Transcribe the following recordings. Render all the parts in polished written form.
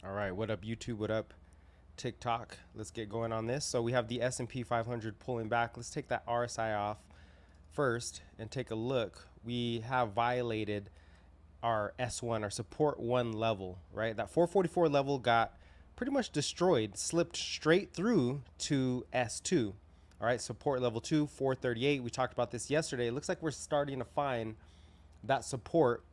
All right, what up YouTube? What up TikTok? Let's get going on this. So we have the S&P 500 pulling back. Let's take that RSI off first and take a look. We have violated our S1, our support 1 level, right? That 444 level got pretty much destroyed, slipped straight through to S2. All right, support level 2, 438. We talked about this yesterday. It looks like we're starting to find that support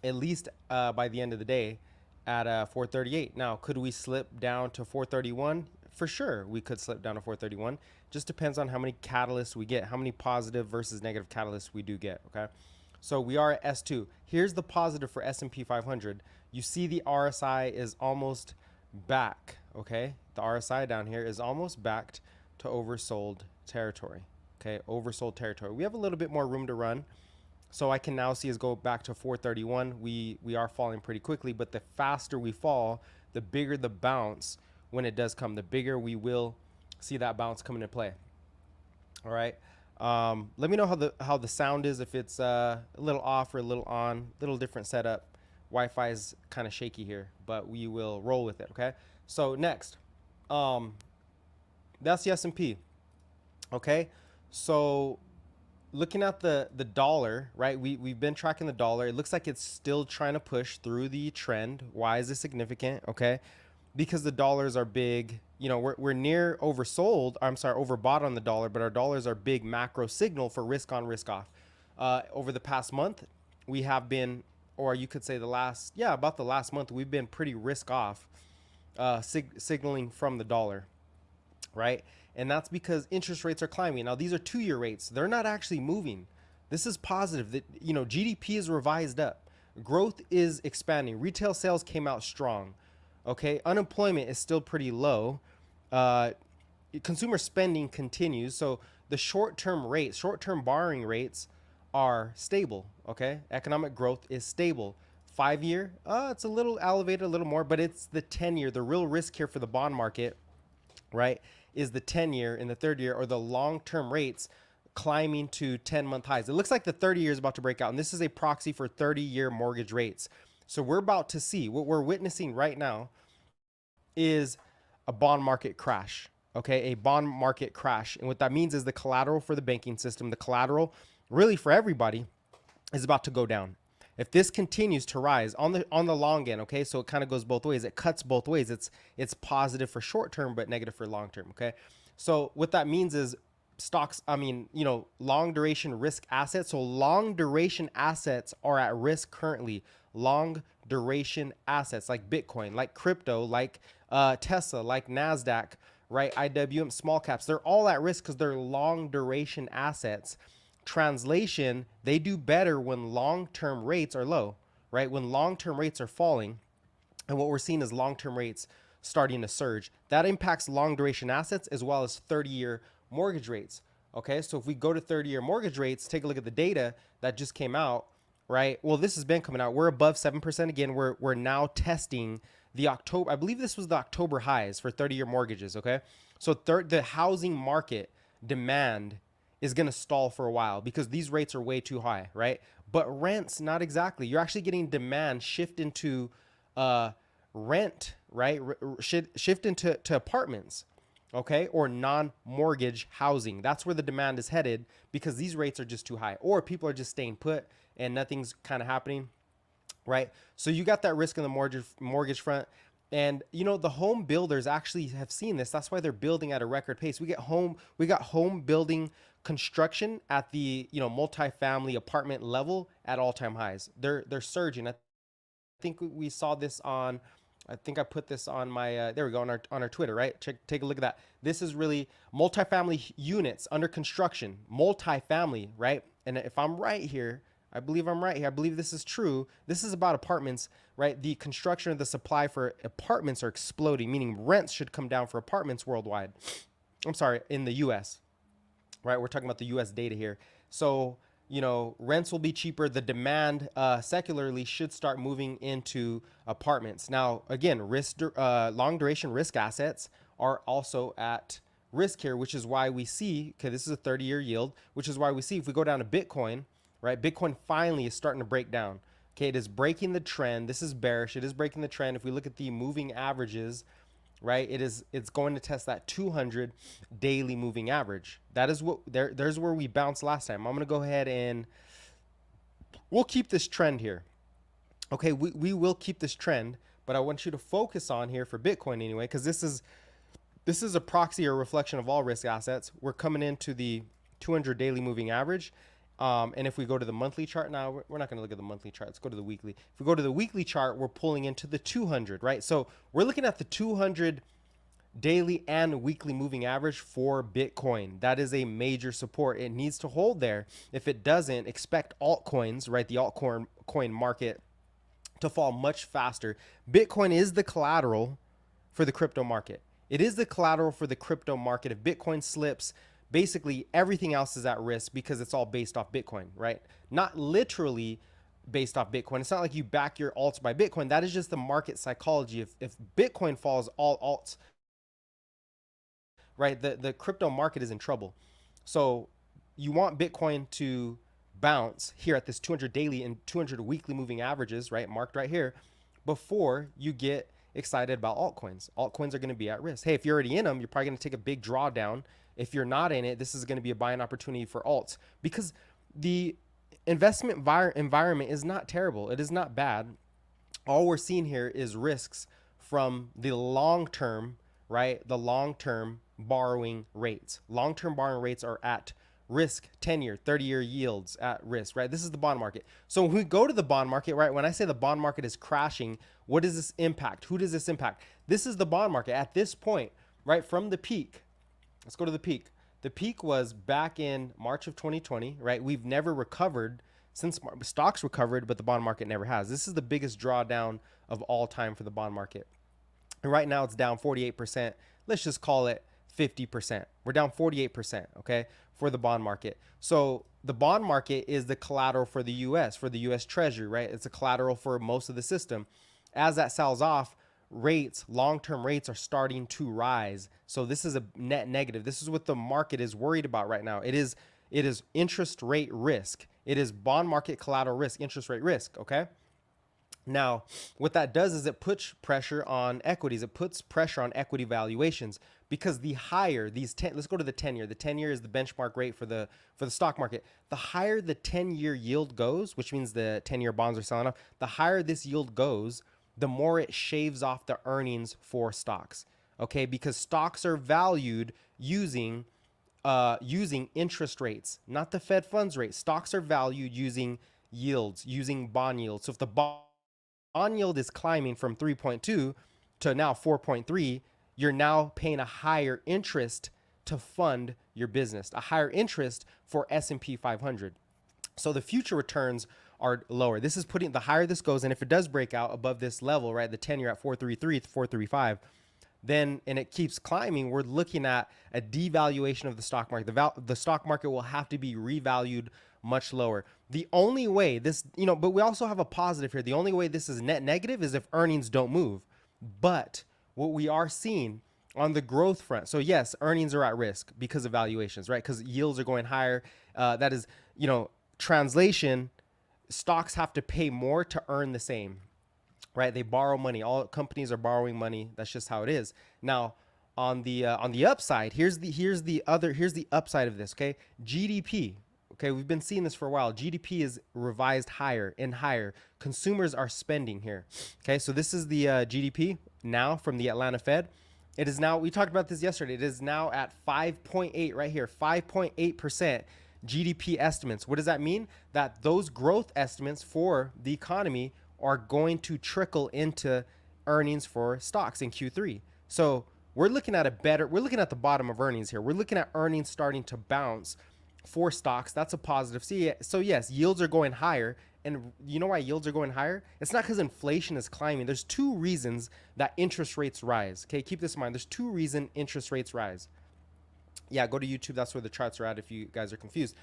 at least by the end of the day at 438. Now, could we slip down to 431? For sure, we could slip down to 431. Just depends on how many catalysts we get, how many positive versus negative catalysts we do get, okay? So we are at S2. Here's the positive for S&P 500. You see the RSI is almost back, okay? The RSI down here is almost backed to oversold territory, okay? Oversold territory. We have a little bit more room to run. So I can now see us go back to 431. We are falling pretty quickly, but the faster we fall, the bigger the bounce when it does come, the bigger we will see that bounce come into play. All right. Let me know how the sound is, if it's a little off or a little on, little different setup. Wi-Fi is kind of shaky here, but we will roll with it. Okay. So next, that's the S&P. Okay. So looking at the dollar, right? We've been tracking the dollar. It looks like it's still trying to push through the trend. Why is this significant? Okay. Because the dollars are big, you know, we're near oversold. I'm sorry, overbought on the dollar, but our dollars are big macro signal for risk on, risk off. Over the past month, we have been, or you could say about the last month, we've been pretty risk off, signaling from the dollar, right? And that's because interest rates are climbing. Now, these are 2-year rates. They're not actually moving. This is positive that, you know, GDP is revised up. Growth is expanding. Retail sales came out strong. Okay. Unemployment is still pretty low. Consumer spending continues. So the short-term rates, short-term borrowing rates are stable. Okay. Economic growth is stable. 5-year, it's a little elevated, a little more, but it's the 10-year. The real risk here for the bond market, right, is the 10-year in the third year, or the long-term rates climbing to 10-month highs. It looks like the 30-year is about to break out, and this is a proxy for 30-year mortgage rates. So we're about to see, what we're witnessing right now is a bond market crash, okay? A bond market crash. And what that means is the collateral for the banking system, the collateral really for everybody, is about to go down. If this continues to rise on the long end, okay, so it kind of goes both ways. It cuts both ways. It's positive for short term, but negative for long term, okay? So what that means is stocks, long duration risk assets. So long duration assets are at risk currently. Long duration assets like Bitcoin, like crypto, like Tesla, like NASDAQ, right? IWM, small caps, they're all at risk because they're long duration assets. Translation, they do better when long-term rates are low, right? When long-term rates are falling, and what we're seeing is long-term rates starting to surge. That impacts long duration assets as well as 30-year mortgage rates. Okay, so if we go to 30-year mortgage rates, take a look at the data that just came out, right? Well, this has been coming out. We're above 7% again. We're now testing the October, I believe this was the October highs for 30-year mortgages, okay? So the housing market demand is going to stall for a while because these rates are way too high, right? But rents, not exactly. You're actually getting demand shift into rent, right? Shift into apartments, okay? Or non-mortgage housing. That's where the demand is headed because these rates are just too high, or people are just staying put and nothing's kind of happening, right? So you got that risk in the mortgage front. And, you know, the home builders actually have seen this. That's why they're building at a record pace. We got home building construction at the, multifamily apartment level at all-time highs. They're surging. I think we saw this on, I think I put this on my, there we go, on our Twitter, right? Take a look at that. This is really multifamily units under construction, multifamily, right? And if I'm right here, I believe I'm right here. I believe this is true. This is about apartments, right? The construction of the supply for apartments are exploding, meaning rents should come down for apartments worldwide. I'm sorry, in the US, right? We're talking about the US data here. So, rents will be cheaper. The demand secularly should start moving into apartments. Now, again, long duration risk assets are also at risk here, which is why we see, okay, this is a 30-year yield, which is why we see if we go down to Bitcoin, right? Bitcoin finally is starting to break down. Okay, it is breaking the trend. This is bearish. It is breaking the trend. If we look at the moving averages, right, it's going to test that 200 daily moving average. That is what there's where we bounced last time. I'm going to go ahead and we'll keep this trend here. Okay, we will keep this trend, but I want you to focus on here for Bitcoin anyway, because this is a proxy or reflection of all risk assets. We're coming into the 200 daily moving average. And if we go to the monthly chart now, we're not going to look at the monthly chart. Let's go to the weekly. If we go to the weekly chart, we're pulling into the 200, right? So we're looking at the 200 daily and weekly moving average for Bitcoin. That is a major support. It needs to hold there. If it doesn't, expect altcoins, right? The altcoin market to fall much faster. Bitcoin is the collateral for the crypto market. It is the collateral for the crypto market. If Bitcoin slips, basically everything else is at risk because it's all based off Bitcoin, right? Not literally based off Bitcoin. It's not like you back your alts by Bitcoin. That is just the market psychology. If Bitcoin falls, all alts, right? The crypto market is in trouble. So you want Bitcoin to bounce here at this 200 daily and 200 weekly moving averages, right? Marked right here, before you get excited about altcoins. Altcoins are going to be at risk. Hey, if you're already in them, you're probably going to take a big drawdown. If you're not in it, this is going to be a buying opportunity for alts because the investment environment is not terrible. It is not bad. All we're seeing here is risks from the long term, right? The long term borrowing rates. Long term borrowing rates are at risk. 10-year, 30-year yields at risk, right? This is the bond market. So when we go to the bond market, right? When I say the bond market is crashing, what does this impact? Who does this impact? This is the bond market at this point, right? From the peak. Let's go to the peak. The peak was back in March of 2020, right? We've never recovered since stocks recovered, but the bond market never has. This is the biggest drawdown of all time for the bond market. And right now it's down 48%. Let's just call it 50%. We're down 48%, okay, for the bond market. So the bond market is the collateral for the US, for the US Treasury, right? It's a collateral for most of the system. As that sells off, rates, long-term rates are starting to rise. So this is a net negative. This is what the market is worried about right now. It is interest rate risk. It is bond market collateral risk, interest rate risk, okay? Now, what that does is it puts pressure on equities. It puts pressure on equity valuations because the higher these 10, let's go to the 10-year. The 10-year is the benchmark rate for the stock market. The higher the 10-year yield goes, which means the 10-year bonds are selling off, the higher this yield goes, the more it shaves off the earnings for stocks. Okay, because stocks are valued using interest rates, not the Fed funds rate. Stocks are valued using yields, using bond yields. So if the bond yield is climbing from 3.2 to now 4.3, you're now paying a higher interest to fund your business, a higher interest for S&P 500. So the future returns are lower. This is putting, the higher this goes, and if it does break out above this level, right, the 10-year at 433 to 435, then, and it keeps climbing, we're looking at a devaluation of the stock market. The stock market will have to be revalued much lower. The only way this, but we also have a positive here. The only way this is net negative is if earnings don't move. But what we are seeing on the growth front, so yes, earnings are at risk because of valuations, right? Because yields are going higher. That is, translation, stocks have to pay more to earn the same, right? They borrow money. All companies are borrowing money. That's just how it is. Now, on the upside, here's the upside of this. Okay, GDP. Okay, we've been seeing this for a while. GDP is revised higher and higher. Consumers are spending here. Okay, so this is the GDP now from the Atlanta Fed. It is now, we talked about this yesterday, it is now at 5.8 right here, 5.8% GDP estimates. What does that mean? That those growth estimates for the economy are going to trickle into earnings for stocks in Q3. So we're looking at we're looking at the bottom of earnings here. We're looking at earnings starting to bounce for stocks. That's a positive. See, so yes, yields are going higher. And you know why yields are going higher? It's not because inflation is climbing. There's two reasons that interest rates rise. Okay, keep this in mind. There's two reasons interest rates rise. Yeah, go to YouTube. That's where the charts are at if you guys are confused.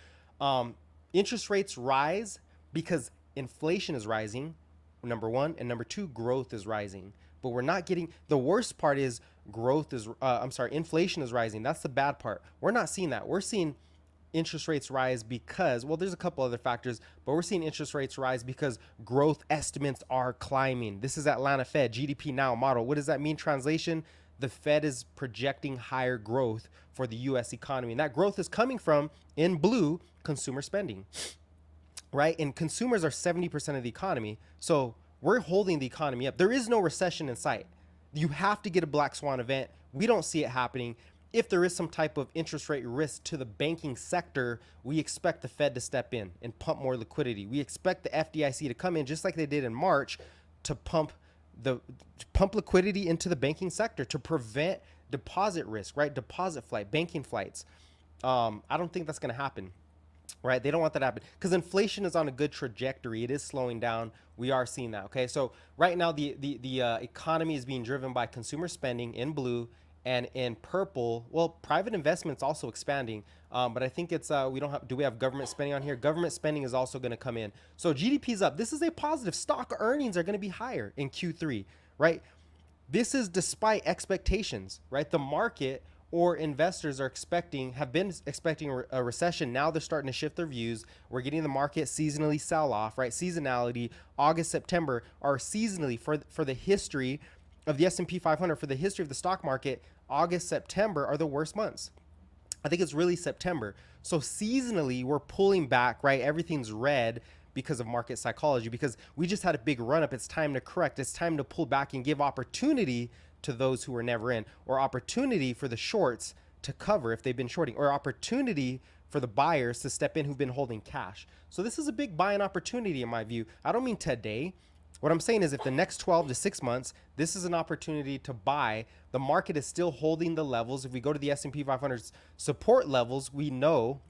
Interest rates rise because inflation is rising, number one. And number two, growth is rising. But we're not getting, the worst part is inflation is rising. That's the bad part. We're not seeing that. We're seeing interest rates rise because, well, there's a couple other factors, but we're seeing interest rates rise because growth estimates are climbing. This is Atlanta Fed GDP Now model. What does that mean? Translation: the Fed is projecting higher growth for the US economy. And that growth is coming from, in blue, consumer spending, right? And consumers are 70% of the economy. So we're holding the economy up. There is no recession in sight. You have to get a black swan event. We don't see it happening. If there is some type of interest rate risk to the banking sector, we expect the Fed to step in and pump more liquidity. We expect the FDIC to come in just like they did in March to pump liquidity into the banking sector to prevent deposit risk, right? Deposit flight, banking flights. I don't think that's going to happen, right? They don't want that to happen because inflation is on a good trajectory. It is slowing down. We are seeing that. Okay, so right now the economy is being driven by consumer spending in blue, and in purple, well, private investment's also expanding. But I think it's we don't have. Do we have government spending on here? Government spending is also going to come in. So GDP is up. This is a positive. Stock earnings are going to be higher in Q3, right? This is despite expectations, right? The market or investors have been expecting a recession. Now they're starting to shift their views. We're getting the market seasonally sell off, right? Seasonality, August, September are seasonally for the history of the S&P 500, for the history of the stock market. August, September are the worst months. I think it's really September. So seasonally, we're pulling back, right? Everything's red because of market psychology, because we just had a big run up. It's time to correct. It's time to pull back and give opportunity to those who were never in, or opportunity for the shorts to cover if they've been shorting, or opportunity for the buyers to step in who've been holding cash. So this is a big buying opportunity in my view. I don't mean today. What I'm saying is if the next 12 to 6 months, this is an opportunity to buy. The market is still holding the levels. If we go to the S&P 500's support levels, we know,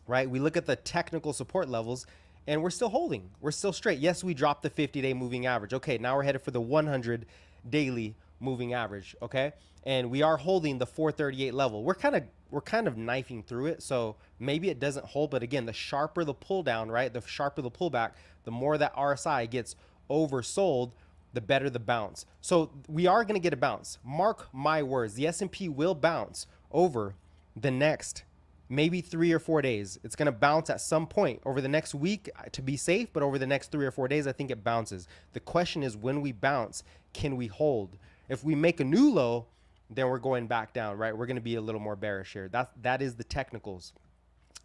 right? We look at the technical support levels and we're still holding. We're still straight. Yes, we dropped the 50-day moving average. Okay, now we're headed for the 100 daily moving average, okay? And we are holding the 438 level. We're kind of knifing through it, so maybe it doesn't hold, but again, the sharper the pull down, right? The sharper the pullback, the more that RSI gets oversold, the better the bounce. So we are going to get a bounce. Mark my words, the S&P will bounce over the next maybe 3 or 4 days. It's going to bounce at some point over the next week to be safe, but over the next 3 or 4 days, I think it bounces. The question is, when we bounce, can we hold? If we make a new low, then we're going back down, right? We're going to be a little more bearish here. That is the technicals,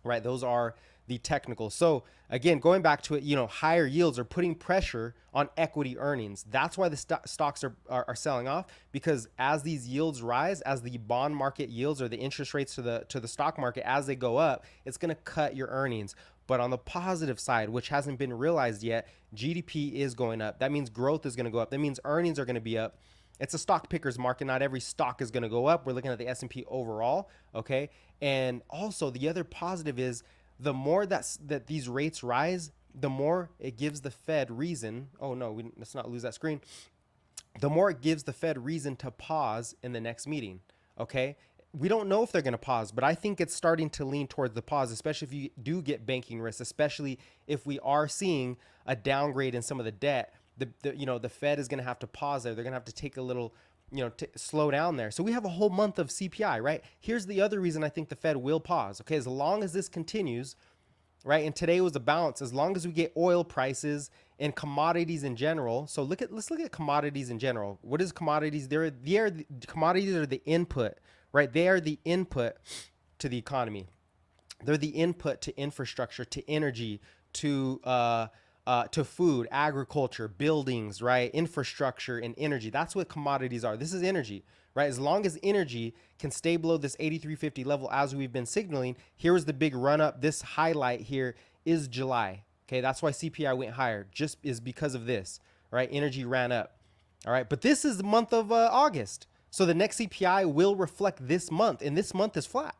right? Those are the technicals. So again, going back to it, higher yields are putting pressure on equity earnings. That's why the stocks are selling off, because as these yields rise, as the bond market yields or the interest rates to the stock market, as they go up, it's going to cut your earnings. But on the positive side, which hasn't been realized yet, GDP is going up. That means growth is going to go up. That means earnings are going to be up. It's a stock picker's market. Not every stock is going to go up. We're looking at the S&P overall, okay? And also the other positive is the more that these rates rise, the more it gives the Fed reason. Oh no, let's not lose that screen. The more it gives the Fed reason to pause in the next meeting, okay? We don't know if they're going to pause, but I think it's starting to lean towards the pause, especially if you do get banking risk, especially if we are seeing a downgrade in some of the debt. The Fed is going to have to pause there. They're going to have to take a little, slow down there. So we have a whole month of CPI, right? Here's the other reason I think the Fed will pause. Okay, as long as this continues, right? And today was a bounce. As long as we get oil prices and commodities in general. So let's look at commodities in general. What is commodities? Commodities are the input, right? They are the input to the economy. They're the input to infrastructure, to energy, to food, agriculture, buildings, right? Infrastructure and energy. That's what commodities are. This is energy, right? As long as energy can stay below this 83.50 level, as we've been signaling, here was the big run up. This highlight here is July. Okay. That's why CPI went higher, just is because of this, right? Energy ran up. All right. But this is the month of August. So the next CPI will reflect this month, and this month is flat,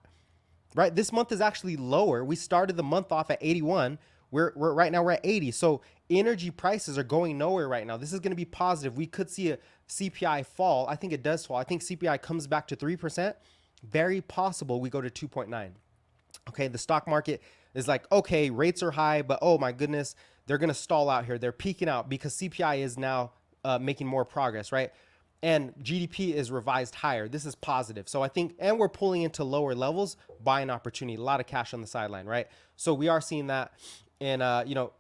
right? This month is actually lower. We started the month off at 81. We're right now we're at 80. So energy prices are going nowhere right now. This is going to be positive. We could see a CPI fall. I think it does fall. I think CPI comes back to 3%. Very possible we go to 2.9. Okay, the stock market is like, okay, rates are high, but oh my goodness, they're going to stall out here. They're peaking out because CPI is now making more progress, right? and GDP is revised higher. This is positive. So I think, and we're pulling into lower levels, buying opportunity, a lot of cash on the sideline, right? So we are seeing that. And,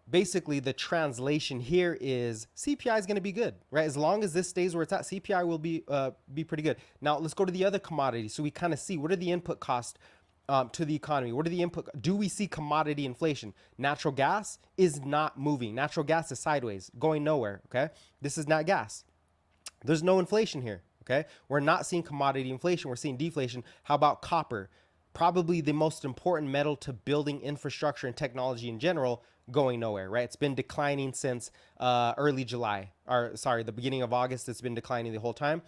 basically the translation here is CPI is going to be good, right? As long as this stays where it's at, CPI will be pretty good. Now let's go to the other commodities. So we kind of see what are the input costs to the economy. What are the input? Do we see commodity inflation? Natural gas is not moving. Natural gas is sideways, going nowhere. Okay. This is not gas. There's no inflation here. Okay. We're not seeing commodity inflation. We're seeing deflation. How about copper? Probably the most important metal to building infrastructure and technology in general, going nowhere, right? It's been declining since early July, or sorry, the beginning of August. It's been declining the whole time.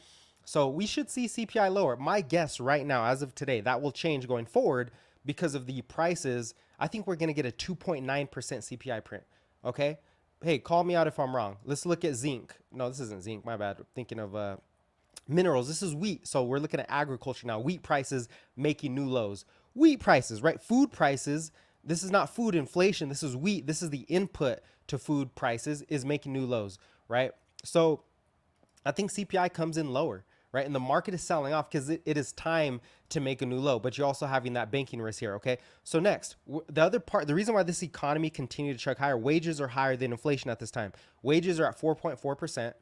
So we should see CPI lower. My guess right now, as of today, that will change going forward because of the prices. I think we're going to get a 2.9% CPI print. Okay. Hey, call me out if I'm wrong. Let's look at zinc. No, this isn't zinc. My bad. I'm thinking of minerals. This is wheat. So we're looking at agriculture now. Wheat prices making new lows. Wheat prices, right? Food prices. This is not food inflation. This is wheat. This is the input to food prices is making new lows, right? So I think CPI comes in lower, right? And the market is selling off because it is time to make a new low, but you're also having that banking risk here, okay? So next, the other part, the reason why this economy continued to chug higher, wages are higher than inflation at this time. Wages are at 4.4%.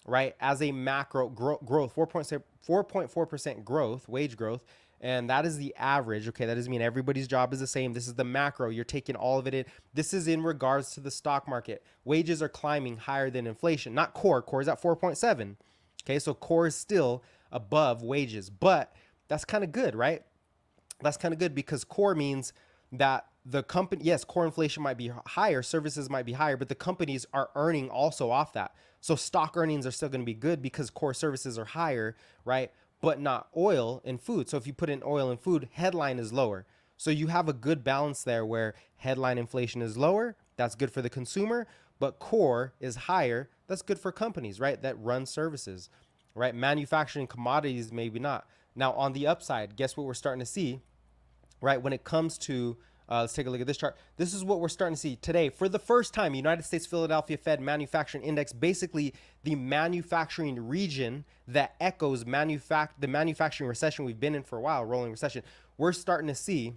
Right, as a macro growth, 4.4% growth, wage growth, and that is the average. Okay, that doesn't mean everybody's job is the same. This is the macro. You're taking all of it in. This is in regards to the stock market. Wages are climbing higher than inflation. Not core. Core is at 4.7. Okay, so core is still above wages, but that's kind of good, right? That's kind of good because core means that the company, yes, core inflation might be higher, services might be higher, but the companies are earning also off that. So stock earnings are still going to be good because core services are higher, right? But not oil and food. So if you put in oil and food, headline is lower. So you have a good balance there where headline inflation is lower. That's good for the consumer, but core is higher. That's good for companies, right? That run services, right? Manufacturing commodities, maybe not. Now on the upside, guess what we're starting to see, right? When it comes to let's take a look at this chart. This is what we're starting to see today. For the first time, United States Philadelphia Fed Manufacturing Index, basically the manufacturing region that echoes the manufacturing recession we've been in for a while, rolling recession. We're starting to see,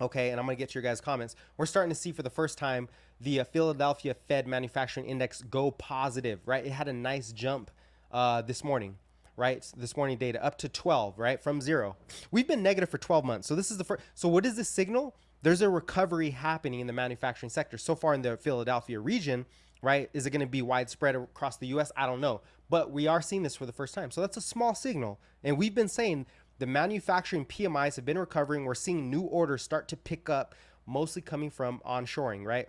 okay, and I'm going to get to your guys' comments. We're starting to see for the first time the Philadelphia Fed Manufacturing Index go positive, right? It had a nice jump this morning. Right, this morning data up to 12, right, from 0. We've been negative for 12 months. So this is the first. So what is this signal? There's a recovery happening in the manufacturing sector so far in the Philadelphia region, right? Is it going to be widespread across the U.S.? I don't know, but we are seeing this for the first time. So that's a small signal, and we've been saying the manufacturing PMIs have been recovering. We're seeing new orders start to pick up, mostly coming from onshoring, right?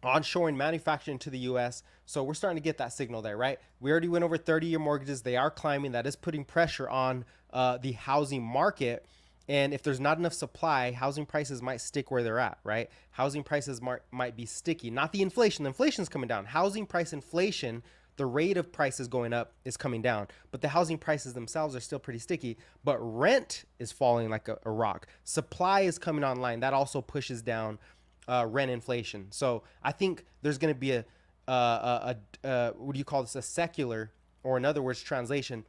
Onshoring manufacturing to the U.S. So we're starting to get that signal there, right? We already went over 30-year mortgages. They are climbing. That is putting pressure on the housing market. And if there's not enough supply, housing prices might stick where they're at, right? Housing prices might be sticky. Not the inflation. The inflation is coming down. Housing price inflation, the rate of prices going up is coming down. But the housing prices themselves are still pretty sticky. But rent is falling like a rock. Supply is coming online. That also pushes down rent inflation. So I think there's going to be what do you call this? A secular, or in other words, translation.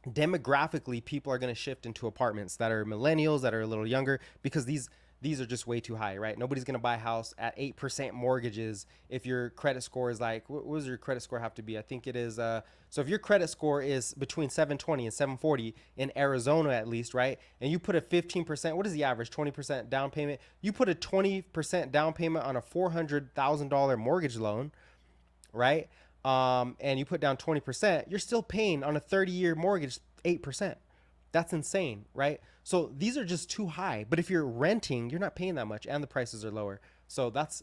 Demographically, people are going to shift into apartments that are millennials, that are a little younger, because these are just way too high, right? Nobody's going to buy a house at 8% mortgages if your credit score is like, what does your credit score have to be? I think it is, so if your credit score is between 720 and 740 in Arizona at least, right? And you put a 15%, what is the average? 20% down payment. You put a 20% down payment on a $400,000 mortgage loan, right? And you put down 20%, you're still paying on a 30-year mortgage 8%. That's insane, right? So these are just too high. But if you're renting, you're not paying that much, and the prices are lower. So that's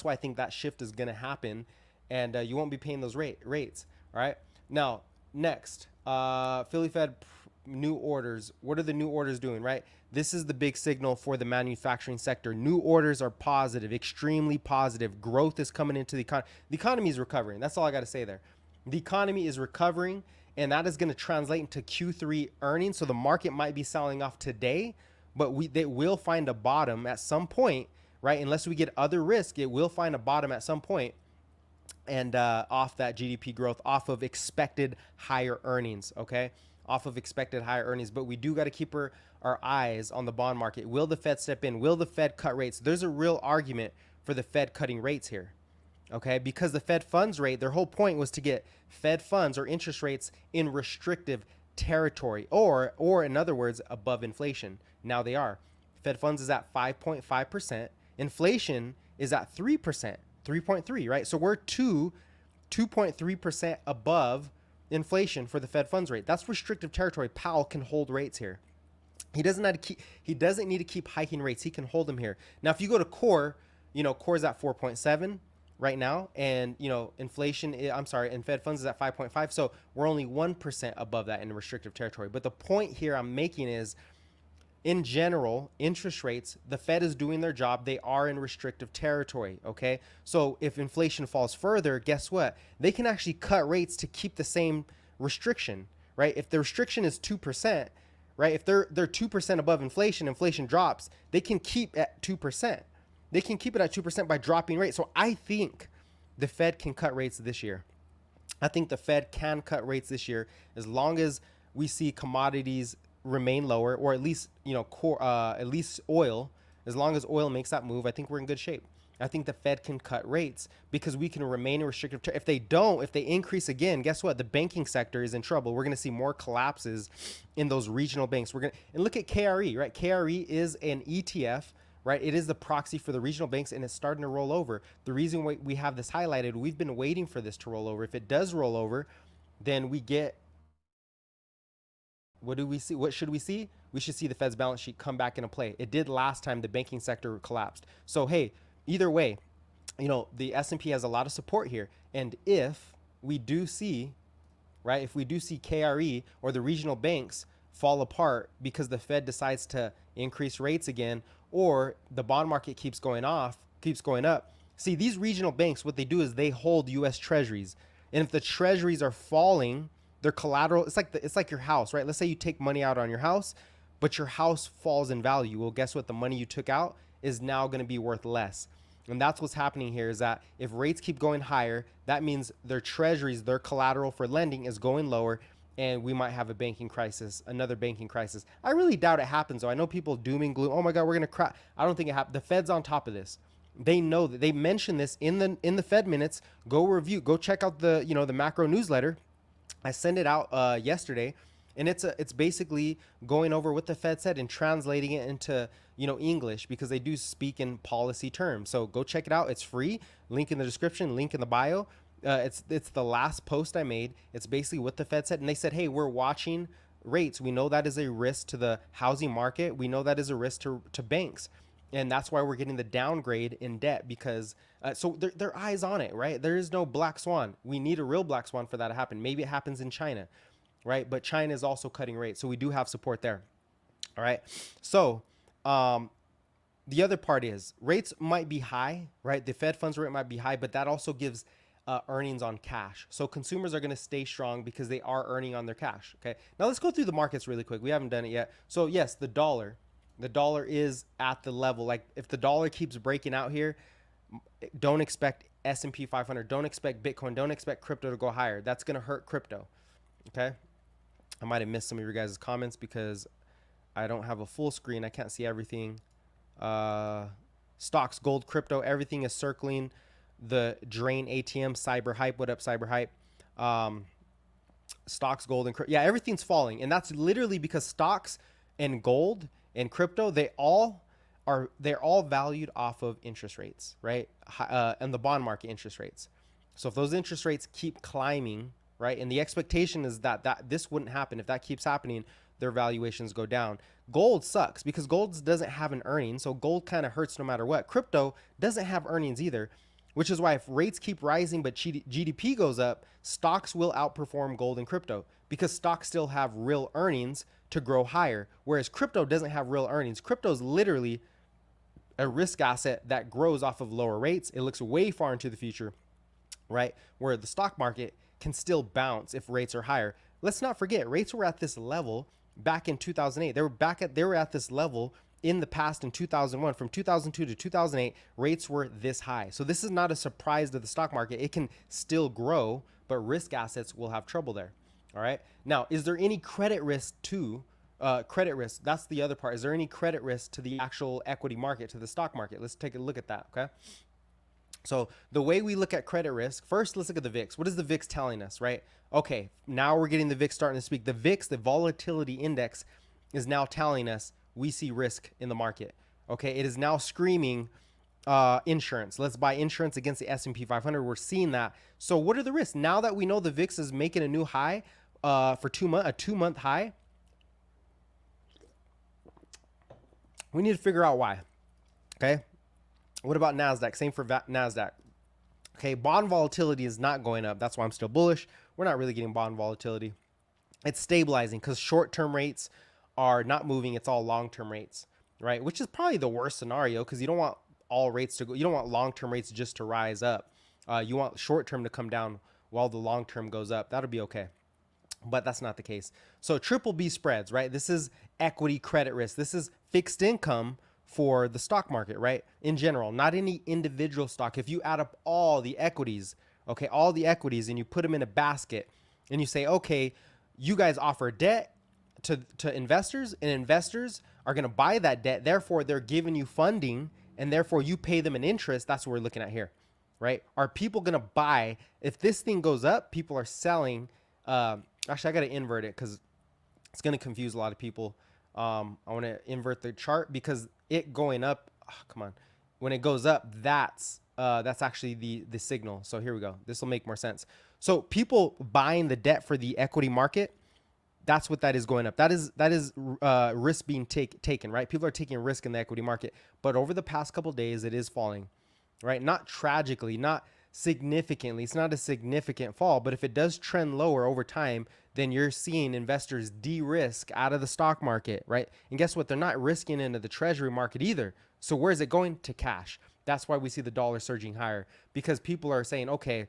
why I think that shift is going to happen, and you won't be paying those rates. All right. Now, next, Philly Fed new orders. What are the new orders doing, right? This is the big signal for the manufacturing sector. New orders are positive, extremely positive. Growth is coming into the economy. The economy is recovering. That's all I got to say there. The economy is recovering, and that is going to translate into Q3 earnings. So the market might be selling off today, but they will find a bottom at some point, right? Unless we get other risk, it will find a bottom at some point. and off that GDP growth, off of expected higher earnings, okay? Off of expected higher earnings. But we do got to keep our eyes on the bond market. Will the Fed step in? Will the Fed cut rates? There's a real argument for the Fed cutting rates here, okay? Because the Fed funds rate, their whole point was to get Fed funds or interest rates in restrictive territory, or in other words, above inflation. Now they are. Fed funds is at 5.5%. Inflation is at 3%, 3.3, right? So we're 2.3% above inflation for the Fed funds rate. That's restrictive territory. Powell can hold rates here. He doesn't need to keep hiking rates. He can hold them here. Now, if you go to core, core is at 4.7 right now, and inflation, and Fed funds is at 5.5. So we're only 1% above that in restrictive territory. But the point here I'm making is, in general, interest rates, the Fed is doing their job. They are in restrictive territory, okay? So if inflation falls further, guess what? They can actually cut rates to keep the same restriction, right? If the restriction is 2%, right? If they're 2% above inflation, inflation drops, they can keep at 2%. They can keep it at 2% by dropping rates. So I think the Fed can cut rates this year. I think the Fed can cut rates this year as long as we see commodities remain lower, or at least at least oil. As long as oil makes that move, I think we're in good shape. I think the Fed can cut rates because we can remain in restrictive. If they don't, if they increase again, guess what? The banking sector is in trouble. We're going to see more collapses in those regional banks. And look at KRE, right? KRE is an ETF, right? It is the proxy for the regional banks, and it's starting to roll over. The reason why we have this highlighted, we've been waiting for this to roll over. If it does roll over, then we get, what do we see? What should we see? We should see the Fed's balance sheet come back into play. It did last time the banking sector collapsed. So, hey, either way, the S&P has a lot of support here. And if we do see, right, if we do see KRE or the regional banks fall apart because the Fed decides to increase rates again, or the bond market keeps going up, see, these regional banks, what they do is they hold U.S. treasuries. And if the treasuries are falling, their collateral, it's like your house, right? Let's say you take money out on your house, but your house falls in value. Well, guess what? The money you took out is now going to be worth less. And that's what's happening here, is that if rates keep going higher, that means their treasuries, their collateral for lending is going lower, and we might have a banking crisis, another banking crisis. I really doubt it happens, though. I know people doom and gloom. Oh my God, we're going to crash. I don't think it happens. The Fed's on top of this. They know that. They mentioned this in the Fed minutes. Go review, go check out the macro newsletter. I sent it out yesterday, and it's basically going over what the Fed said and translating it into English, because they do speak in policy terms. So go check it out. It's free. Link in the description. Link in the bio. It's the last post I made. It's basically what the Fed said, and they said, hey, we're watching rates. We know that is a risk to the housing market. We know that is a risk to banks. And that's why we're getting the downgrade in debt, because so their eyes on it, right? There is no black swan. We need a real black swan for that to happen. Maybe it happens in China, right? But China is also cutting rates. So we do have support there. All right. So the other part is rates might be high, right? The Fed funds rate might be high, but that also gives earnings on cash. So consumers are going to stay strong because they are earning on their cash. Okay. Now let's go through the markets really quick. We haven't done it yet. So yes, the dollar is at the level, like if the dollar keeps breaking out here, don't expect S&P 500, don't expect Bitcoin, don't expect crypto to go higher. That's going to hurt crypto. Okay. I might have missed some of your guys' comments because I don't have a full screen. I can't see everything. Stocks, gold, crypto, everything is circling the drain ATM. Cyber hype. What up, cyber hype? Stocks, gold, and yeah, everything's falling. And that's literally because stocks and gold and crypto, they're all valued off of interest rates, right? And the bond market interest rates. So if those interest rates keep climbing, right, and the expectation is that this wouldn't happen. If that keeps happening, their valuations go down. Gold sucks because gold doesn't have an earning, so gold kind of hurts no matter what. Crypto doesn't have earnings either, which is why if rates keep rising but GDP goes up, stocks will outperform gold and crypto because stocks still have real earnings to grow higher, whereas crypto doesn't have real earnings. Crypto is literally a risk asset that grows off of lower rates. It looks way far into the future, right? Where the stock market can still bounce if rates are higher. Let's not forget, rates were at this level back in 2008. They were at this level in the past in 2001, from 2002 to 2008, rates were this high. So this is not a surprise to the stock market. It can still grow, but risk assets will have trouble there. All right. Now, is there any credit risk to credit risk? That's the other part. Is there any credit risk to the actual equity market, to the stock market? Let's take a look at that. Okay. So the way we look at credit risk, first, let's look at the VIX. What is the VIX telling us, right? Okay, now we're getting the VIX starting to speak. The VIX, the volatility index, is now telling us we see risk in the market. Okay, it is now screaming insurance. Let's buy insurance against the S&P 500. We're seeing that. So what are the risks? Now that we know the VIX is making a new high for 2 month, a 2-month high, we need to figure out why. Okay. What about NASDAQ? Same for NASDAQ. Okay, bond volatility is not going up. That's why I'm still bullish. We're not really getting bond volatility. It's stabilizing because short-term rates are not moving. It's all long-term rates, right? Which is probably the worst scenario because you don't want all rates to go. You don't want long-term rates just to rise up. You want short-term to come down while the long-term goes up. That'll be okay. But that's not the case. So triple B spreads, right? This is equity credit risk. This is fixed income for the stock market, right? In general, not any individual stock. If you add up all the equities, okay, all the equities, and you put them in a basket and you say, okay, you guys offer debt to investors, and investors are going to buy that debt. Therefore, they're giving you funding, and therefore you pay them an interest. That's what we're looking at here, right? Are people going to buy? If this thing goes up, people are selling. Actually, I got to invert it because it's going to confuse a lot of people. I want to invert the chart because it going up, come on, when it goes up, that's actually the signal. So here we go. This will make more sense. So people buying the debt for the equity market, that's what that is going up. That is risk being taken, right? People are taking risk in the equity market, but over the past couple of days, it is falling, right? Not tragically, not significantly. It's not a significant fall, but if it does trend lower over time, then you're seeing investors de-risk out of the stock market, right? And guess what? They're not risking into the treasury market either. So where is it going? To cash. That's why we see the dollar surging higher, because people are saying, okay,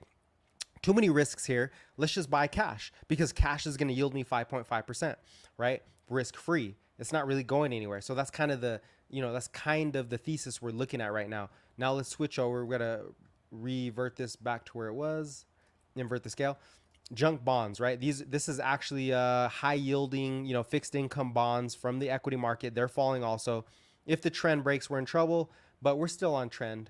too many risks here. Let's just buy cash because cash is going to yield me 5.5%, right? Risk free. It's not really going anywhere. So that's kind of the thesis we're looking at right now. Now let's switch over. We're going to revert this back to where it was, invert the scale. Junk bonds, right? This is actually high yielding, fixed income bonds from the equity market. They're falling also. If the trend breaks, we're in trouble, but we're still on trend,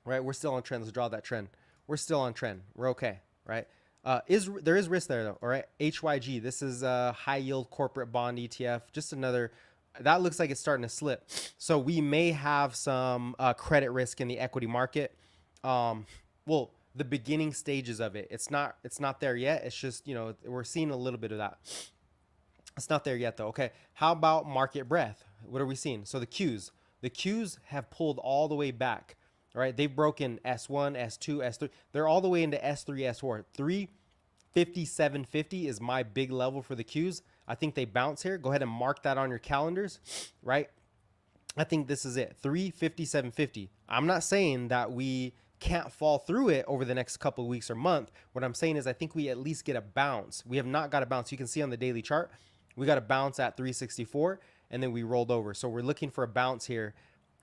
right? We're still on trend. Let's draw that trend. We're still on trend. We're okay, right? There is risk there though, all right? HYG, this is a high yield corporate bond ETF. Just another, that looks like it's starting to slip. So we may have some credit risk in the equity market. Well, the beginning stages of it. It's not there yet. It's just, we're seeing a little bit of that. It's not there yet though. Okay. How about market breadth? What are we seeing? So the Qs have pulled all the way back. All right. They've broken S1, S2, S3. They're all the way into S3, S4. 357.50 is my big level for the Qs. I think they bounce here. Go ahead and mark that on your calendars, right? I think this is it. 357.50. I'm not saying that we can't fall through it over the next couple of weeks or month. What I'm saying is I think we at least get a bounce. We have not got a bounce. You can see on the daily chart, we got a bounce at 364 and then we rolled over. So we're looking for a bounce here,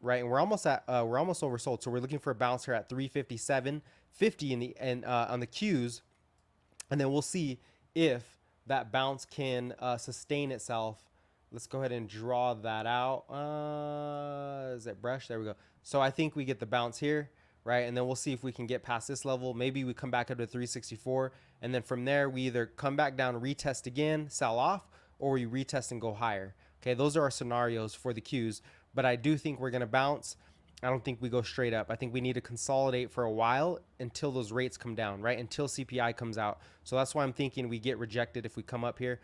right? And we're almost oversold. So we're looking for a bounce here at 357.50 on the Qs. And then we'll see if that bounce can sustain itself. Let's go ahead and draw that out. Is it brush? There we go. So I think we get the bounce here, right? And then we'll see if we can get past this level. Maybe we come back up to 364. And then from there, we either come back down, retest again, sell off, or we retest and go higher. Okay, those are our scenarios for the Qs. But I do think we're going to bounce. I don't think we go straight up. I think we need to consolidate for a while until those rates come down, right? Until CPI comes out. So that's why I'm thinking we get rejected if we come up here.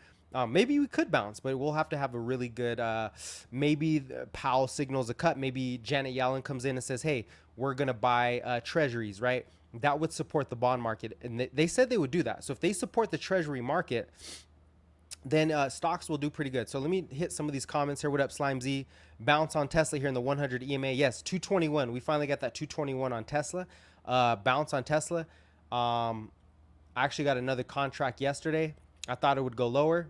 Maybe we could bounce, but we'll have to have a really good, maybe Powell signals a cut. Maybe Janet Yellen comes in and says, hey, we're going to buy treasuries, right? That would support the bond market. And they said they would do that. So if they support the treasury market, then stocks will do pretty good. So let me hit some of these comments here. What up, Slime Z? Bounce on Tesla here in the 100 EMA. Yes, 221. We finally got that 221 on Tesla. Bounce on Tesla. I actually got another contract yesterday. I thought it would go lower,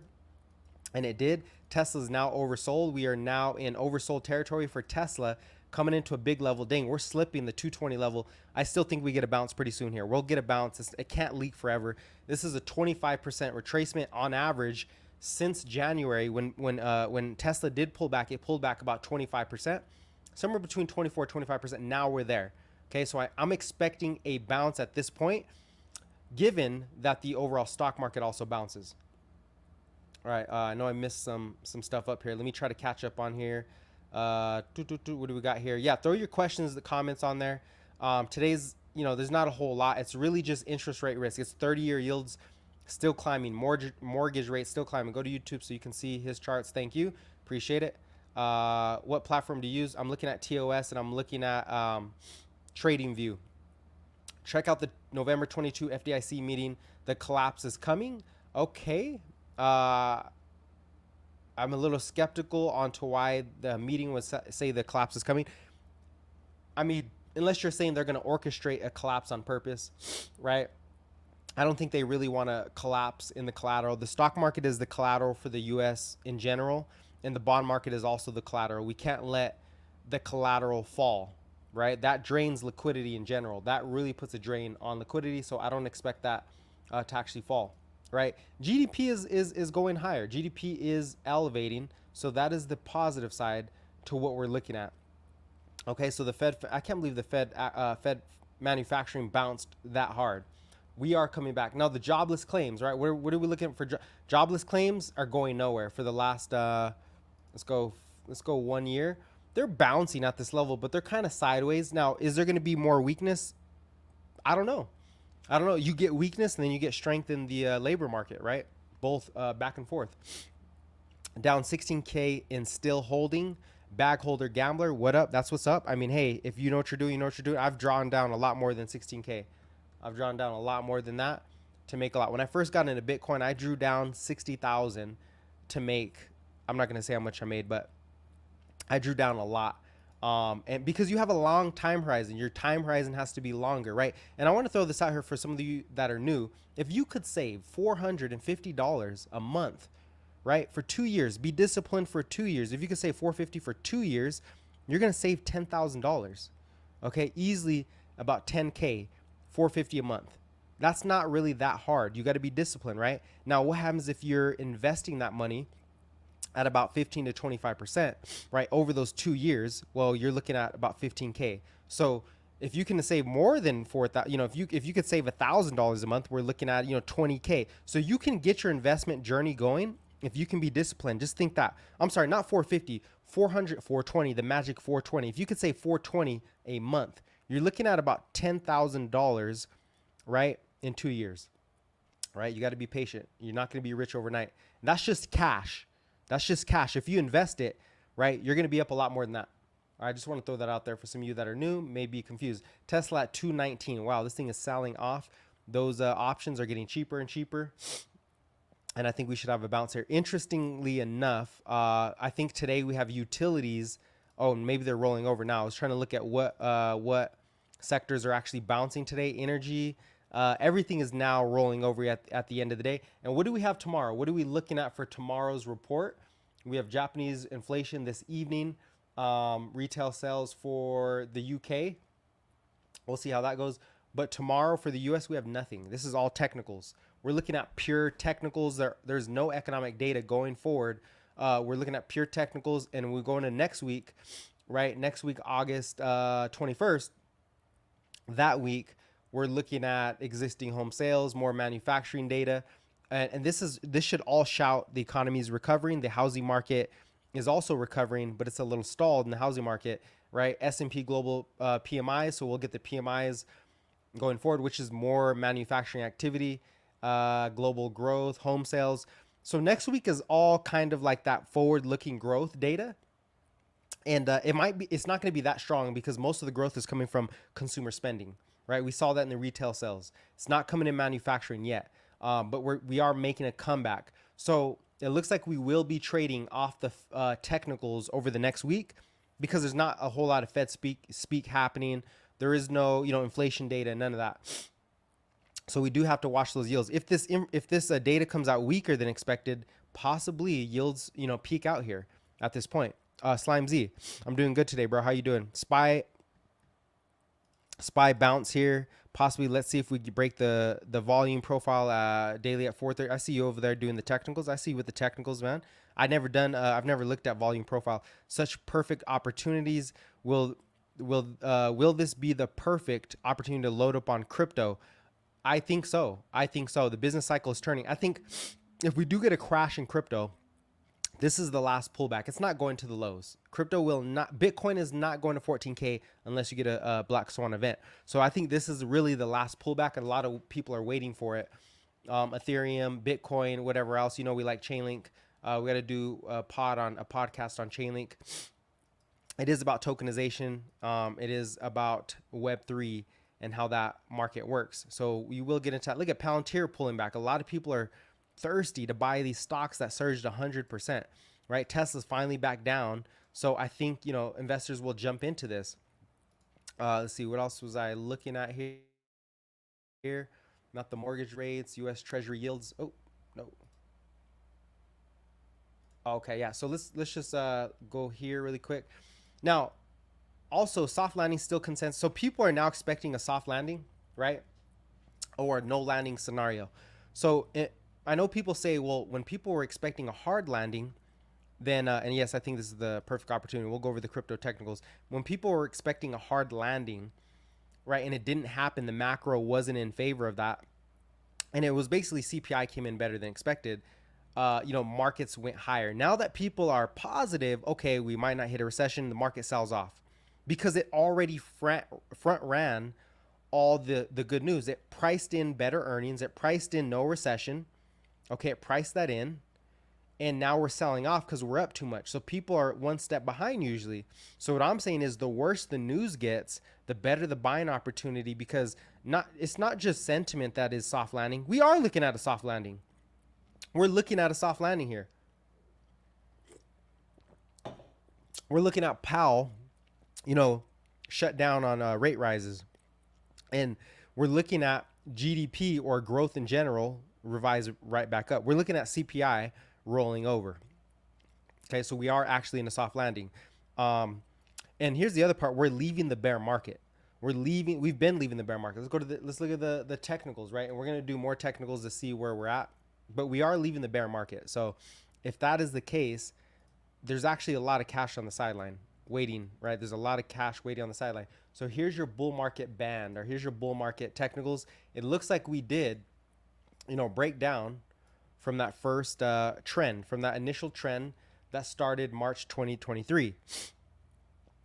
and it did. Tesla is now oversold. We are now in oversold territory for Tesla, coming into a big level. Dang, we're slipping the 220 level. I still think we get a bounce pretty soon here. We'll get a bounce. It can't leak forever. This is a 25% retracement on average since January when Tesla did pull back. It pulled back about 25%, somewhere between 24 25%. Now we're there. Okay, so I'm expecting a bounce at this point, given that the overall stock market also bounces. All right, I know I missed some stuff up here. Let me try to catch up on here. What do we got here? Yeah, throw your questions, the comments on there. Today's, there's not a whole lot. It's really just interest rate risk. It's 30-year yields still climbing, mortgage rates still climbing. Go to YouTube so you can see his charts. Thank you, appreciate it. What platform to use? I'm looking at TOS and I'm looking at TradingView. Check out the November 22 FDIC meeting. The collapse is coming. Okay. I'm a little skeptical onto why the meeting would say the collapse is coming. I mean, unless you're saying they're going to orchestrate a collapse on purpose, right? I don't think they really want to collapse in the collateral. The stock market is the collateral for the U.S. in general, and the bond market is also the collateral. We can't let the collateral fall, right? That drains liquidity in general. That really puts a drain on liquidity, so I don't expect that to actually fall, right? GDP is going higher. GDP is elevating, so that is the positive side to what we're looking at. Okay, so the Fed, I can't believe the Fed manufacturing bounced that hard. We are coming back. Now the jobless claims, right? What are we looking for? Jobless claims are going nowhere for the last, let's go 1 year. They're bouncing at this level, but they're kind of sideways. Now, is there going to be more weakness? I don't know. You get weakness and then you get strength in the labor market, right? Both back and forth. Down 16K and still holding. Bag holder gambler, what up? That's what's up. I mean, hey, if you know what you're doing, you know what you're doing. I've drawn down a lot more than 16K. I've drawn down a lot more than that to make a lot. When I first got into Bitcoin, I drew down 60,000 to make, I'm not going to say how much I made, but I drew down a lot. And because you have a long time horizon, your time horizon has to be longer, right? And I want to throw this out here for some of you that are new. If you could save $450 a month, right, for 2 years, be disciplined for 2 years. If you could save $450 for 2 years, you're going to save $10,000. Okay, easily about 10K, $450 a month. That's not really that hard. You got to be disciplined, right? Now, what happens if you're investing that money at about 15 to 25%, right, over those 2 years? Well, you're looking at about 15K. So if you can save more than 4,000, if you could save $1,000 a month, we're looking at 20K. So you can get your investment journey going if you can be disciplined. Just think that. I'm sorry, not 450, 400, 420, the magic 420. If you could save 420 a month, you're looking at about $10,000, right, in 2 years, right? You got to be patient. You're not going to be rich overnight. And that's just cash. That's just cash. If you invest it, right, you're going to be up a lot more than that. All right, I just want to throw that out there for some of you that are new, may be confused. Tesla at 219. Wow, this thing is selling off. Those options are getting cheaper and cheaper. And I think we should have a bounce here. Interestingly enough, I think today we have utilities. Oh, maybe they're rolling over now. I was trying to look at what sectors are actually bouncing today. Energy, everything is now rolling over at the end of the day. And what do we have tomorrow? What are we looking at for tomorrow's report? We have Japanese inflation this evening, retail sales for the UK. We'll see how that goes. But tomorrow for the US, we have nothing. This is all technicals. We're looking at pure technicals. There's no economic data going forward. We're looking at pure technicals, and we're going to next week, right? Next week, August 21st. That week, we're looking at existing home sales, more manufacturing data, and this should all shout the economy is recovering. The housing market is also recovering, but it's a little stalled in the housing market, right? S&P Global PMI, so we'll get the PMIs going forward, which is more manufacturing activity. Global growth, home sales. So next week is all kind of like that forward-looking growth data. And it's not going to be that strong because most of the growth is coming from consumer spending, right? We saw that in the retail sales. It's not coming in manufacturing yet, but we are making a comeback. So it looks like we will be trading off the technicals over the next week because there's not a whole lot of Fed speak happening. There is no, inflation data, none of that. So we do have to watch those yields. If this data comes out weaker than expected, possibly yields peak out here at this point. Slime Z, I'm doing good today, bro. How you doing? Spy bounce here. Possibly, let's see if we can break the volume profile daily at 4:30. I see you over there doing the technicals. I see you with the technicals, man. I've never looked at volume profile. Such perfect opportunities. Will this be the perfect opportunity to load up on crypto? I think so. I think so. The business cycle is turning. I think if we do get a crash in crypto, this is the last pullback. It's not going to the lows. Crypto will not, Bitcoin is not going to 14K unless you get a black swan event. So I think this is really the last pullback, and a lot of people are waiting for it. Ethereum, Bitcoin, whatever else. We like Chainlink. We got to do a podcast on Chainlink. It is about tokenization. It is about Web3 and how that market works. So we will get into that. Look at Palantir pulling back. A lot of people are thirsty to buy these stocks that surged 100%, right? Tesla's finally back down. So I think, investors will jump into this. Let's see, what else was I looking at here? Not the mortgage rates, U.S. Treasury yields. Oh, no. Okay, yeah. So let's just go here really quick. Now, also, soft landing still consensus. So people are now expecting a soft landing, right? Or no landing scenario. So I know people say, well, when people were expecting a hard landing, then, and yes, I think this is the perfect opportunity. We'll go over the crypto technicals. When people were expecting a hard landing, right, and it didn't happen, the macro wasn't in favor of that. And it was basically CPI came in better than expected. Markets went higher. Now that people are positive, okay, we might not hit a recession, the market sells off because it already front ran all the good news. It priced in better earnings. It priced in no recession. Okay, it priced that in. And now we're selling off because we're up too much. So people are one step behind usually. So what I'm saying is the worse the news gets, the better the buying opportunity, because it's not just sentiment that is soft landing. We are looking at a soft landing. We're looking at a soft landing here. We're looking at Powell, shut down on rate rises. And we're looking at GDP or growth in general revise right back up. We're looking at CPI rolling over. Okay, so we are actually in a soft landing. And here's the other part. We're leaving the bear market. We've been leaving the bear market. Let's look at the technicals, right? And we're going to do more technicals to see where we're at. But we are leaving the bear market. So if that is the case, there's actually a lot of cash on the sideline waiting, right? There's a lot of cash waiting on the sideline. So here's your bull market band, or here's your bull market technicals. It looks like we did, break down from that first trend, from that initial trend that started March 2023.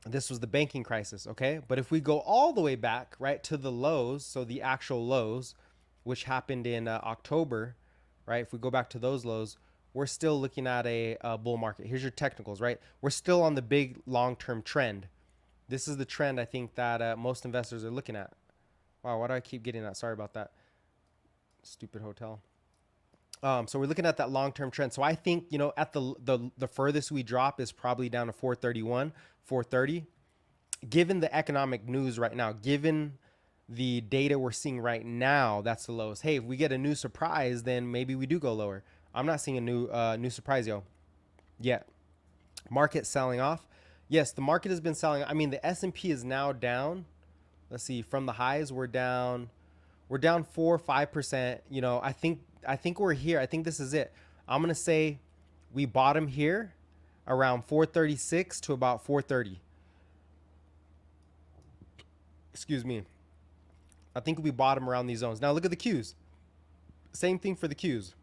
This was the banking crisis, okay? But if we go all the way back, right, to the lows, so the actual lows, which happened in October, right? If we go back to those lows, we're still looking at a bull market. Here's your technicals, right? We're still on the big long-term trend. This is the trend I think that most investors are looking at. Wow, why do I keep getting that? Sorry about that. Stupid hotel. So we're looking at that long-term trend. So I think, at the furthest we drop is probably down to 431, 430. Given the economic news right now, given the data we're seeing right now, that's the lowest. Hey, if we get a new surprise, then maybe we do go lower. I'm not seeing a new surprise, yet. Market selling off. Yes, the market has been selling. I mean, the S&P is now down. Let's see, from the highs, we're down 4-5%. I think we're here. I think this is it. I'm gonna say we bottom here around 436 to about 430. Excuse me. I think we bottom around these zones. Now look at the Qs. Same thing for the Qs.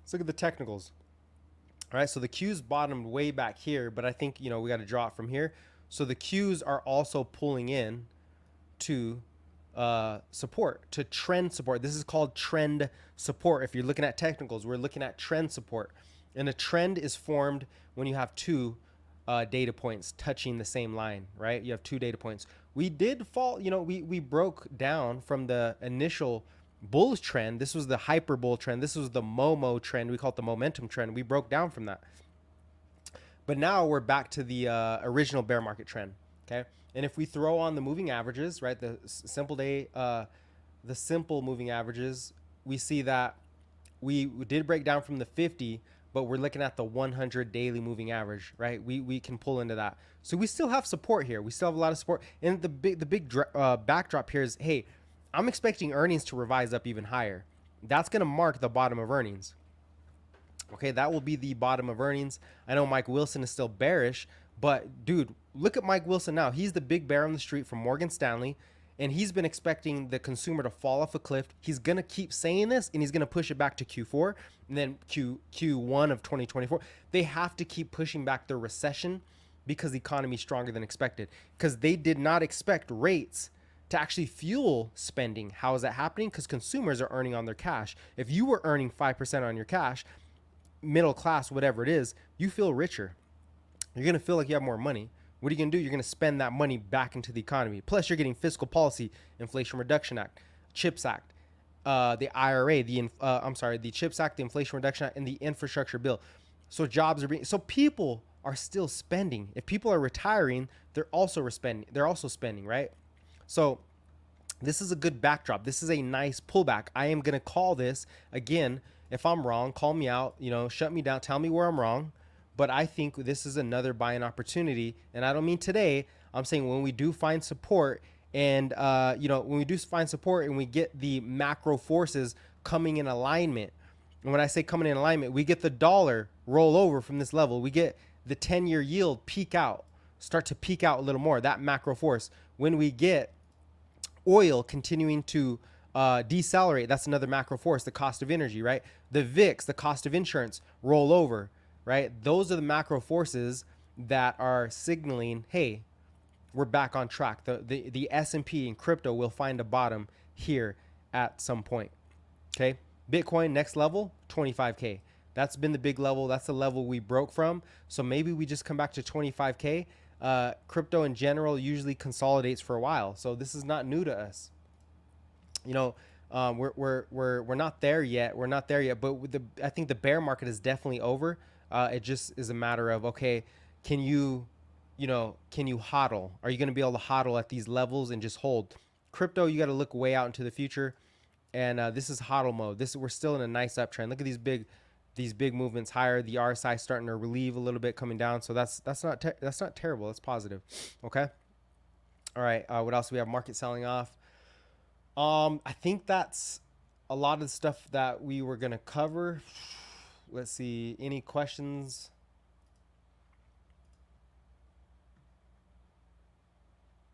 Let's look at the technicals. All right, so the Qs bottomed way back here, but I think, we got to draw it from here. So the Qs are also pulling in to support, to trend support. This is called trend support. If you're looking at technicals, we're looking at trend support. And a trend is formed when you have two data points touching the same line, right? You have two data points. We did fall, we broke down from the initial bullish trend. This was the hyper bull trend. This was the Momo trend. We call it the momentum trend. We broke down from that. But now we're back to the original bear market trend, okay? And if we throw on the moving averages, right, the simple day the simple moving averages, we see that we did break down from the 50, but we're looking at the 100 daily moving average, right? We can pull into that. So we still have support here. We still have a lot of support. And the big backdrop here is, hey, I'm expecting earnings to revise up even higher. That's going to mark the bottom of earnings. Okay, that will be the bottom of earnings. I know Mike Wilson is still bearish, but dude, look at Mike Wilson now. He's the big bear on the street from Morgan Stanley, and he's been expecting the consumer to fall off a cliff. He's gonna keep saying this, and he's gonna push it back to Q4 and then Q1 of 2024. They have to keep pushing back their recession because the economy is stronger than expected. Because they did not expect rates to actually fuel spending. How is that happening? Because consumers are earning on their cash. If you were earning 5% on your cash, middle class, whatever it is, you feel richer. You're going to feel like you have more money. What are you going to do? You're going to spend that money back into the economy. Plus, you're getting fiscal policy, Inflation Reduction Act, CHIPS Act, the IRA, the CHIPS Act, the Inflation Reduction Act, and the infrastructure bill. So jobs are being, so people are still spending. If people are retiring, they're also spending. They're also spending, right? So this is a good backdrop. This is a nice pullback. I am going to call this again. If I'm wrong, call me out, shut me down, tell me where I'm wrong. But I think this is another buying opportunity. And I don't mean today. I'm saying when we do find support and, when we do find support and we get the macro forces coming in alignment. And when I say coming in alignment, we get the dollar roll over from this level. We get the 10-year yield start to peak out a little more, that macro force. When we get oil continuing to decelerate, that's another macro force, the cost of energy, right? The VIX, the cost of insurance, roll over, right? Those are the macro forces that are signaling, hey, we're back on track. The S&P and crypto will find a bottom here at some point, okay? Bitcoin, next level, 25K. That's been the big level. That's the level we broke from. So maybe we just come back to 25K. Crypto in general usually consolidates for a while. So this is not new to us. We're not there yet. We're not there yet. But I think the bear market is definitely over. It just is a matter of, okay, can you hodl? Are you going to be able to hodl at these levels and just hold? Crypto, you got to look way out into the future. And this is hodl mode. We're still in a nice uptrend. Look at these big movements higher. The RSI starting to relieve a little bit, coming down. So that's not terrible. That's positive. Okay. All right. What else do we have? Market selling off. I think that's a lot of the stuff that we were gonna cover. Let's see. Any questions?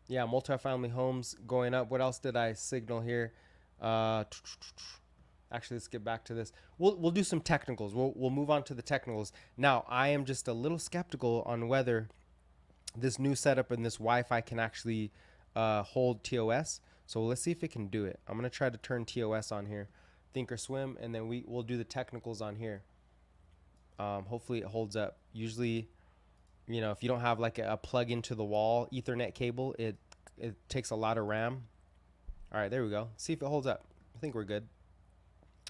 Yeah, multifamily homes going up. What else did I signal here? Actually, let's get back to this. We'll do some technicals. We'll move on to the technicals. Now, I am just a little skeptical on whether this new setup and this Wi-Fi can actually hold TOS. So let's see if it can do it. I'm gonna try to turn TOS on here, Thinkorswim, and then we'll do the technicals on here. Hopefully it holds up. Usually, if you don't have like a plug into the wall Ethernet cable, it takes a lot of RAM. All right, there we go. See if it holds up. I think we're good.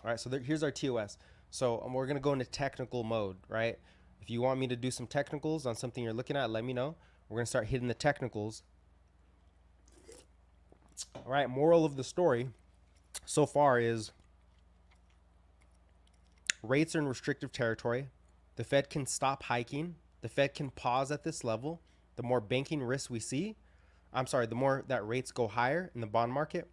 All right, so here's our TOS. So we're gonna go into technical mode, right? If you want me to do some technicals on something you're looking at, let me know. We're gonna start hitting the technicals. All right, moral of the story so far is rates are in restrictive territory. The Fed can stop hiking. The Fed can pause at this level. The more banking risk we see, the more that rates go higher in the bond market,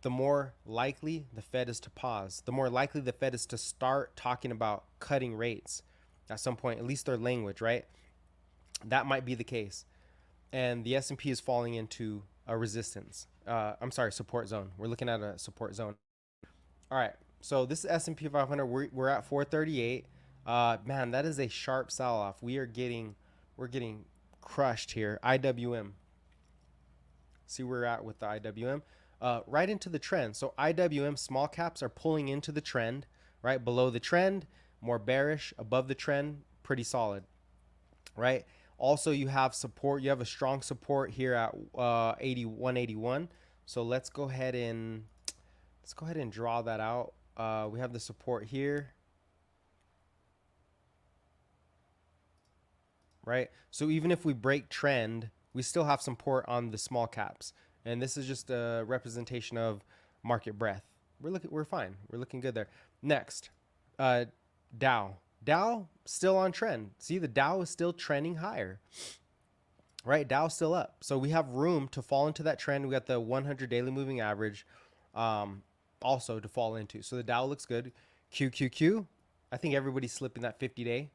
the more likely the Fed is to pause. The more likely the Fed is to start talking about cutting rates at some point, at least their language, right? That might be the case. And the S&P is falling into a resistance. Support zone. We're looking at a support zone. All right. So this is S&P 500. We're at 438. Man, that is a sharp sell-off. We're getting crushed here. IWM. See where we're at with the IWM. Right into the trend. So IWM small caps are pulling into the trend, right? Below the trend, more bearish. Above the trend, pretty solid, right? Also, you have support. You have a strong support here at 181. So let's go ahead and draw that out. We have the support here, right? So even if we break trend, we still have support on the small caps. And this is just a representation of market breadth. We're fine. We're looking good there. Next, uh, Dow. Dow still on trend. See, the Dow is still trending higher, right? Dow's still up. So we have room to fall into that trend. We got the 100 daily moving average also to fall into. So the Dow looks good. QQQ, I think everybody's slipping that 50-day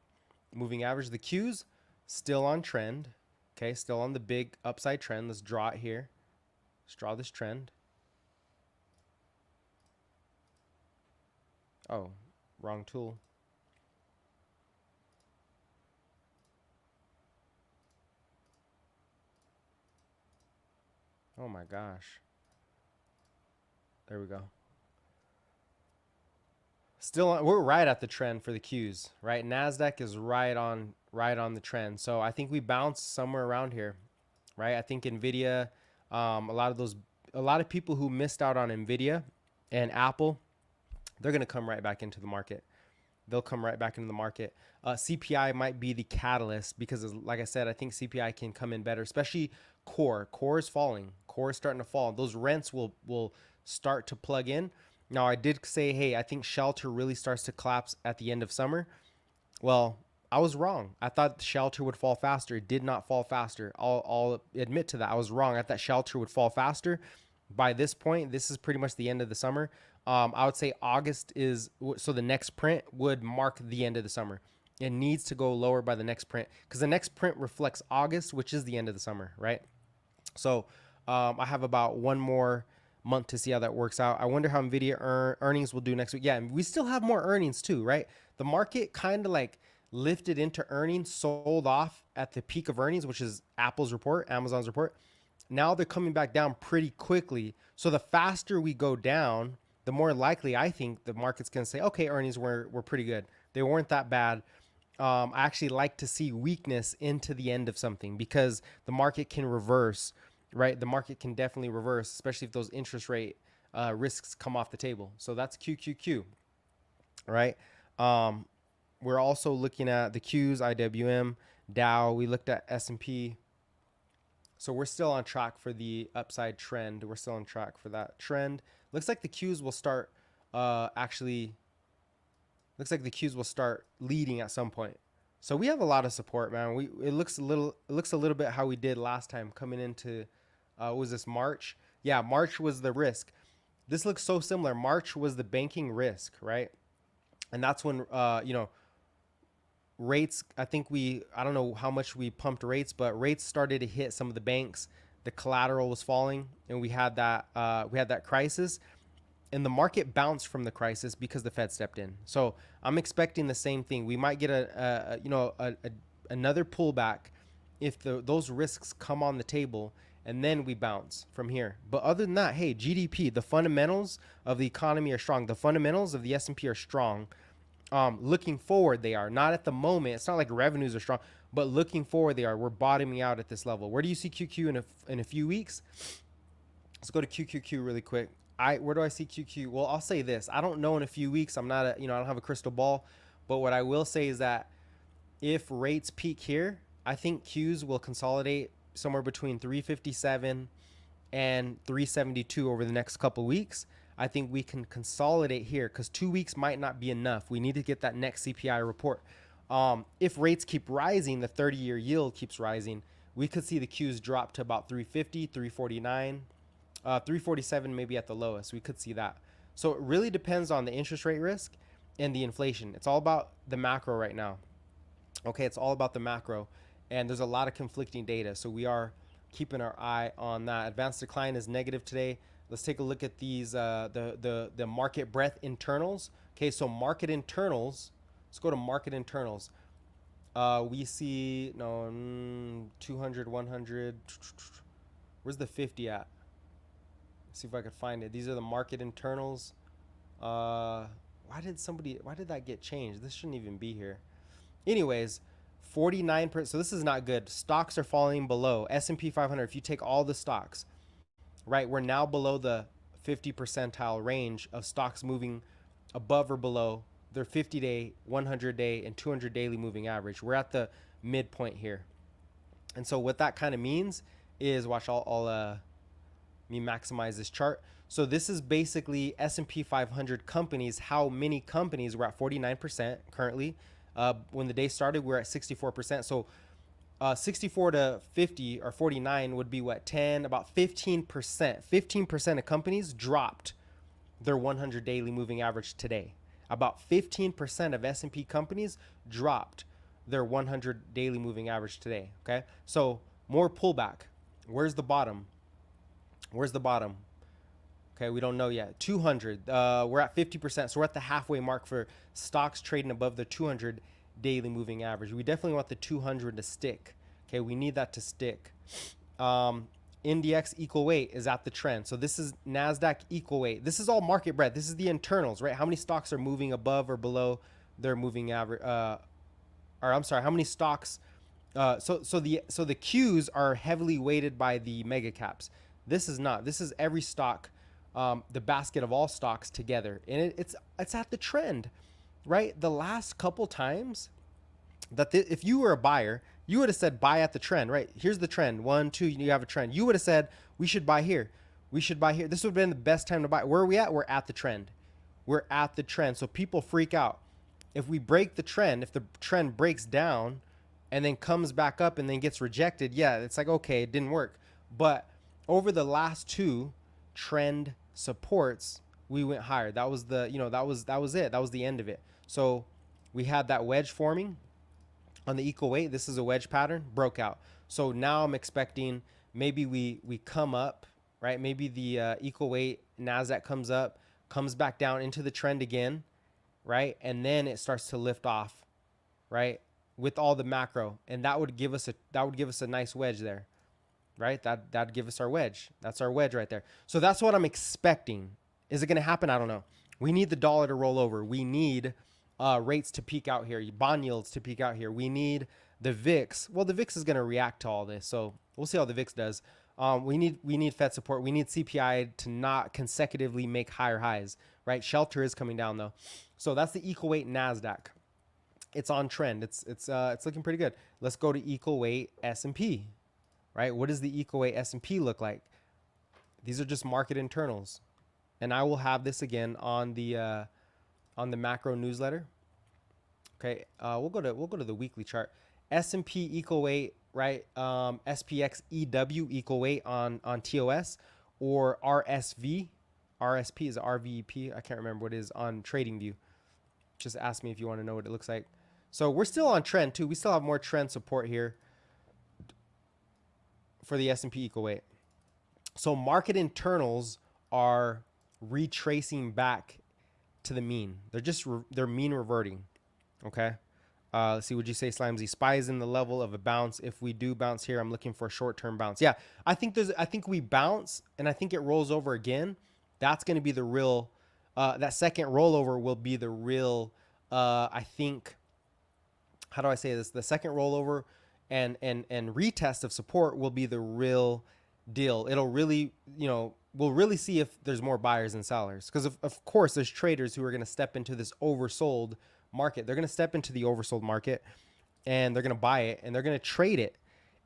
moving average. The Q's still on trend. Okay, still on the big upside trend. Let's draw it here. Let's draw this trend. Oh, wrong tool. Oh my gosh. There we go. Still on, we're right at the trend for the Qs, right? Nasdaq is right on the trend. So I think we bounce somewhere around here, right? I think Nvidia, a lot of people who missed out on Nvidia and Apple, they're going to come right back into the market. They'll come right back into the market. CPI might be the catalyst because, like I said, I think CPI can come in better, especially core. Core is falling. Core is starting to fall. Those rents will start to plug in. Now, I did say, hey, I think shelter really starts to collapse at the end of summer. Well, I was wrong. I thought shelter would fall faster. It did not fall faster. I'll admit to that. I was wrong. I thought shelter would fall faster. By this point, this is pretty much the end of the summer. I would say August is, so the next print would mark the end of the summer. It needs to go lower by the next print because the next print reflects August, which is the end of the summer, right? So I have about one more month to see how that works out. I wonder how Nvidia earnings will do next week. Yeah, and we still have more earnings too, right? The market kind of like lifted into earnings, sold off at the peak of earnings, which is Apple's report, Amazon's report. Now they're coming back down pretty quickly. So the faster we go down, the more likely I think the market's going to say, okay, earnings were pretty good. They weren't that bad. I actually like to see weakness into the end of something because the market can reverse, right? The market can definitely reverse, especially if those interest rate risks come off the table. So that's QQQ, right? We're also looking at the Qs, IWM, Dow. We looked at S&P. So we're still on track for the upside trend. We're still on track for that trend. Looks like the Qs will start looks like the Qs will start leading at some point. So we have a lot of support, man. It looks a little bit how we did last time coming into what was this, March? Yeah, March was the risk. This looks so similar. March was the banking risk, right? And that's when rates, I don't know how much we pumped rates, but rates started to hit some of the banks. The collateral was falling, and we had that crisis, and the market bounced from the crisis because the Fed stepped in. So I'm expecting the same thing. We might get another pullback if those risks come on the table, and then we bounce from here. But other than that, hey, GDP, the fundamentals of the economy are strong. The fundamentals of the S&P are strong. Looking forward, they are not at the moment. It's not like revenues are strong, but looking forward, they are. We're bottoming out at this level. Where do you see QQ in a few weeks? Let's go to QQQ really quick. Where do I see QQ? Well, I'll say this. I don't know in a few weeks. I don't have a crystal ball, but what I will say is that if rates peak here, I think Qs will consolidate somewhere between 357 and 372 over the next couple weeks. I think we can consolidate here because 2 weeks might not be enough. We need to get that next CPI report. If rates keep rising, the 30-year yield keeps rising, we could see the Qs drop to about 350, 349, 347 maybe at the lowest. We could see that. So it really depends on the interest rate risk and the inflation. It's all about the macro right now. Okay, it's all about the macro. And there's a lot of conflicting data. So we are keeping our eye on that. Advanced decline is negative today. Let's take a look at these, the market breadth internals. Okay, so market internals, let's go to market internals. We see, 200, 100, where's the 50 at? Let's see if I could find it. These are the market internals. Why did that get changed? This shouldn't even be here. Anyways, 49%, so this is not good. Stocks are falling below. S&P 500, if you take all the stocks, right, we're now below the 50 percentile range of stocks moving above or below their 50-day, 100-day, and 200 daily moving average. We're at the midpoint here. And so what that kind of means is, watch, Let me maximize this chart. So this is basically S&P 500 companies, how many companies. We're at 49% currently. When the day started, we're at 64%. So 64 to 50 or 49 would be what, 10, about 15%. 15% of companies dropped their 100 daily moving average today. About 15% of S&P companies dropped their 100 daily moving average today. Okay, so more pullback. Where's the bottom? Where's the bottom? Okay, we don't know yet. 200. We're at 50%, so we're at the halfway mark for stocks trading above the 200 daily moving average. We definitely want the 200 to stick. Okay, we need that to stick. Index equal weight is at the trend. So this is NASDAQ equal weight. This is all market breadth. This is the internals, right? How many stocks are moving above or below their moving average? Or I'm sorry, how many stocks? So the Qs are heavily weighted by the mega caps. This is not. This is every stock, the basket of all stocks together, and it's at the trend, right? The last couple times that if you were a buyer, you would have said buy at the trend, right? Here's the trend. 1, 2, you have a trend. You would have said we should buy here. We should buy here. This would have been the best time to buy. Where are we at? We're at the trend. We're at the trend. So people freak out. If we break the trend, if the trend breaks down and then comes back up and then gets rejected, yeah, it's like, okay, it didn't work. But over the last two trend supports, we went higher. That was the, that was it. That was the end of it. So we had that wedge forming on the equal weight. This is a wedge pattern, broke out. So now I'm expecting maybe we come up, right? Maybe the equal weight NASDAQ comes up, comes back down into the trend again, right? And then it starts to lift off, right? With all the macro, and that would give us a nice wedge there, right? That'd give us our wedge. That's our wedge right there. So that's what I'm expecting. Is it going to happen? I don't know. We need the dollar to roll over. We need rates to peak out here, bond yields to peak out here. We need the VIX. Well, the VIX is going to react to all this, so we'll see how the VIX does. We need Fed support. We need CPI to not consecutively make higher highs, right? Shelter is coming down though. So that's the equal weight NASDAQ. It's on trend. It's looking pretty good. Let's go to equal weight S&P, right? What does the equal weight S&P look like? These are just market internals, and I will have this again on the macro newsletter. Okay, we'll go to the weekly chart. S&P equal weight, right? SPX EW equal weight on TOS, or RSV. RSP is RVP. I can't remember what it is on TradingView. Just ask me if you want to know what it looks like. So we're still on trend too. We still have more trend support here for the S&P equal weight. So market internals are retracing back to the mean. They're mean reverting. Okay. Let's see. Would you say, Slimesy, SPY is in the level of a bounce? If we do bounce here, I'm looking for a short-term bounce. Yeah, I think we bounce and I think it rolls over again. That's going to be the real. That second rollover will be the real. I think. How do I say this? The second rollover and retest of support will be the real deal. It'll really, we'll really see if there's more buyers than sellers, because of course there's traders who are going to step into this oversold market. They're going to step into the oversold market and they're going to buy it and they're going to trade it.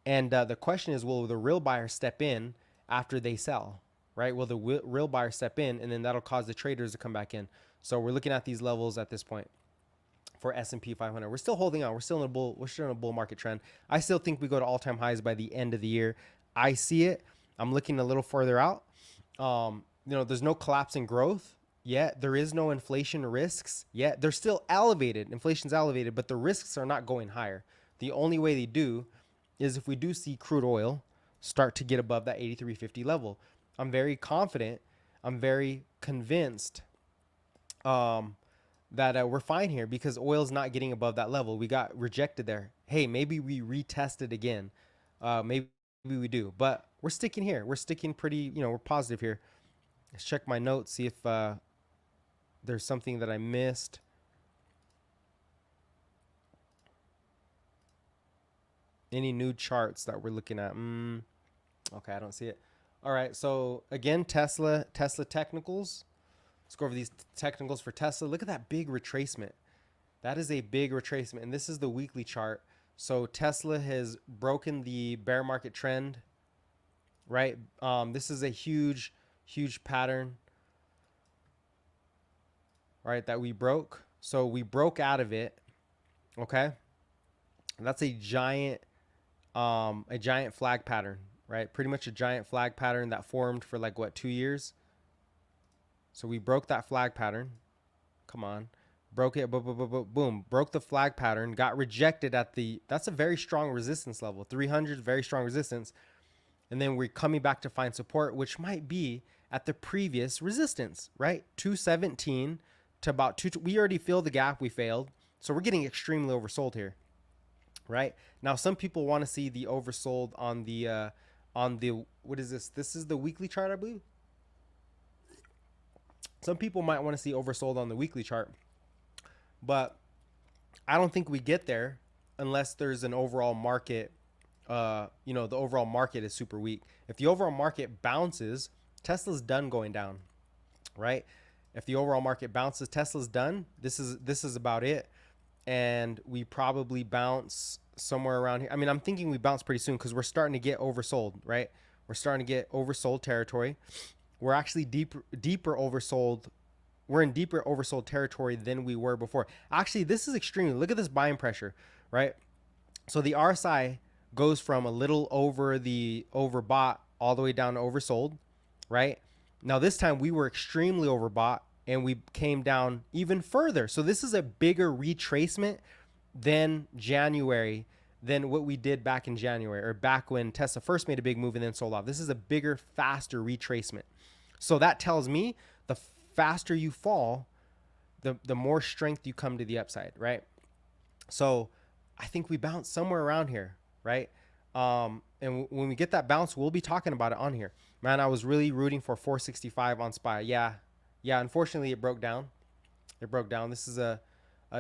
And the question is, will the real buyer step in after they sell, right? Will the real buyer step in, and then that'll cause the traders to come back in. So we're looking at these levels at this point for S&P 500. We're still holding on. We're still in a bull market trend. I still think we go to all-time highs by the end of the year. I see it. I'm looking a little further out. There's no collapse in growth yet. There is no inflation risks yet. They're still elevated. Inflation's elevated, but the risks are not going higher. The only way they do is if we do see crude oil start to get above that 83.50 level. I'm very confident. I'm very convinced that we're fine here, because oil's not getting above that level. We got rejected there. Hey, maybe we retest it again. Maybe we do, but we're sticking here. We're sticking pretty, we're positive here. Let's check my notes, see if there's something that I missed. Any new charts that we're looking at? Okay, I don't see it. All right, so again, Tesla technicals. Let's go over these technicals for Tesla. Look at that big retracement. That is a big retracement, and this is the weekly chart. So Tesla has broken the bear market trend right? This is a huge, huge pattern, right, that we broke. So we broke out of it, okay? And that's a giant flag pattern, right? Pretty much a giant flag pattern that formed for like what, 2 years. So we broke that flag pattern. Come on, broke it, boom, broke the flag pattern, got rejected at that's a very strong resistance level. 300, very strong resistance. And then we're coming back to find support, which might be at the previous resistance, right? 217 to about we already filled the gap, we failed. So we're getting extremely oversold here, right? Now, some people want to see the oversold on the, what is this? This is the weekly chart, I believe. Some people might want to see oversold on the weekly chart, but I don't think we get there unless there's an overall market. The overall market is super weak. If the overall market bounces, Tesla's done going down, right? If the overall market bounces, Tesla's done. This is about it, and we probably bounce somewhere around here. I mean, I'm thinking we bounce pretty soon because we're starting to get oversold, right? We're starting to get oversold territory. We're actually deeper oversold. We're in deeper oversold territory than we were before. Actually, this is extremely. Look at this buying pressure, right? So the RSI goes from a little over the overbought all the way down to oversold, right? Now this time we were extremely overbought and we came down even further. So this is a bigger retracement than January, than what we did back in January, or back when Tesla first made a big move and then sold off. This is a bigger, faster retracement. So that tells me the faster you fall, the more strength you come to the upside, right? So I think we bounce somewhere around here, right? And when we get that bounce, we'll be talking about it on here. Man, I was really rooting for 465 on SPY. Yeah. Unfortunately, it broke down. This is a